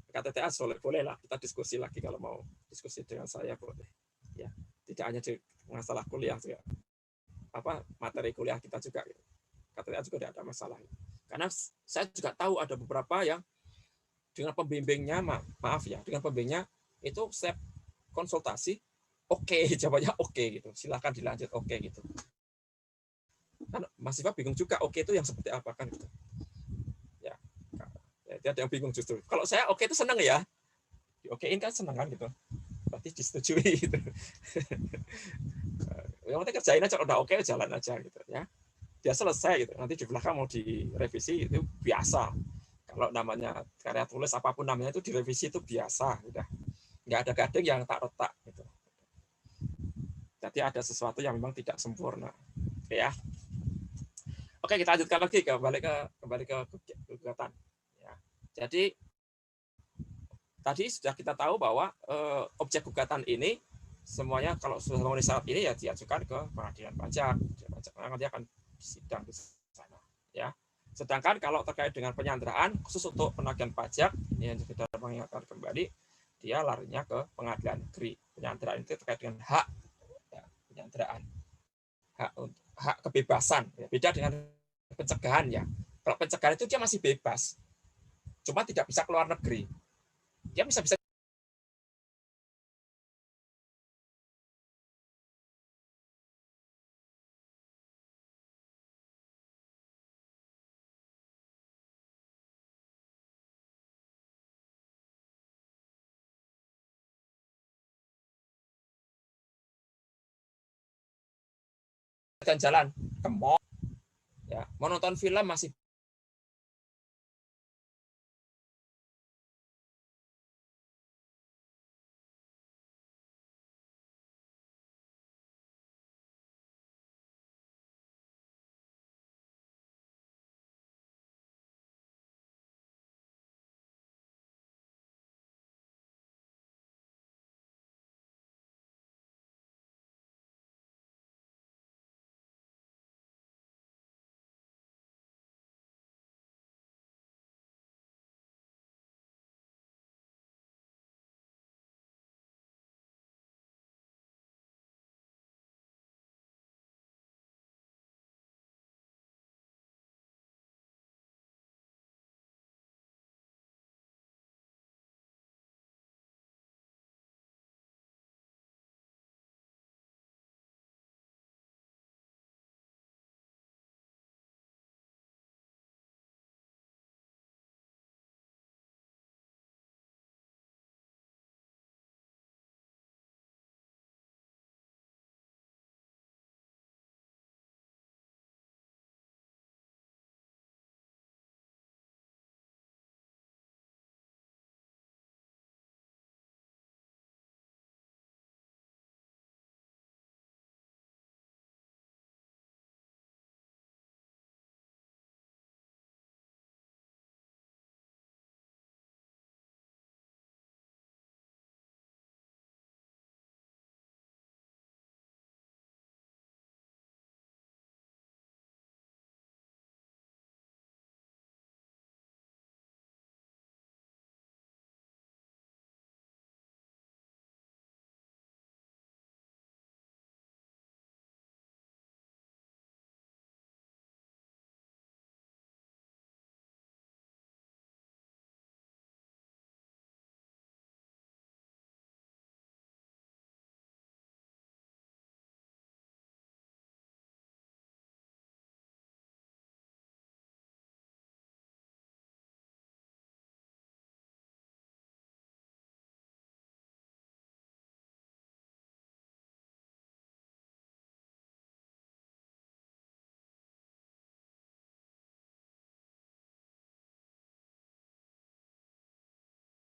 KTTA boleh lah kita diskusi lagi, kalau mau diskusi dengan saya boleh. Ya, tidak hanya di masalah kuliah juga. Materi kuliah kita juga gitu. KTTA juga tidak ada masalah. Karena saya juga tahu ada beberapa yang dengan pembimbingnya, dengan pembimbingnya itu saya konsultasi, oke, jawabannya oke gitu. Silakan dilanjut, oke gitu. Kan mahasiswa bingung juga, oke itu yang seperti apa kan gitu. Ya, ada yang bingung justru. Kalau saya oke itu senang ya. Di-okein kan senang kan gitu. Berarti disetujui gitu. Yang penting kerjain aja, udah oke jalan aja gitu ya. Dia selesai gitu. Nanti di belakang mau direvisi itu biasa. Kalau namanya karya tulis apapun namanya itu direvisi itu biasa, udah. Nggak ada gading yang tak retak gitu. Jadi ada sesuatu yang memang tidak sempurna. Oke ya. Oke, kita lanjutkan lagi kembali ke gugatan. Ya. Jadi tadi sudah kita tahu bahwa objek gugatan ini semuanya kalau sudah memenuhi syarat ini ya diajukan ke pengadilan pajak. Nanti akan sidang di sana. Ya. Sedangkan kalau terkait dengan penyanderaan khusus untuk penagihan pajak ini yang kita mengingatkan kembali, dia larinya ke pengadilan negeri. Penyanderaan itu terkait dengan hak, ya, penyanderaan, hak kebebasan. Ya, beda dengan pencegahan ya. Kalau pencegahan itu dia masih bebas, cuma tidak bisa keluar negeri. Dia bisa jalan ke mall, ya, mau nonton film masih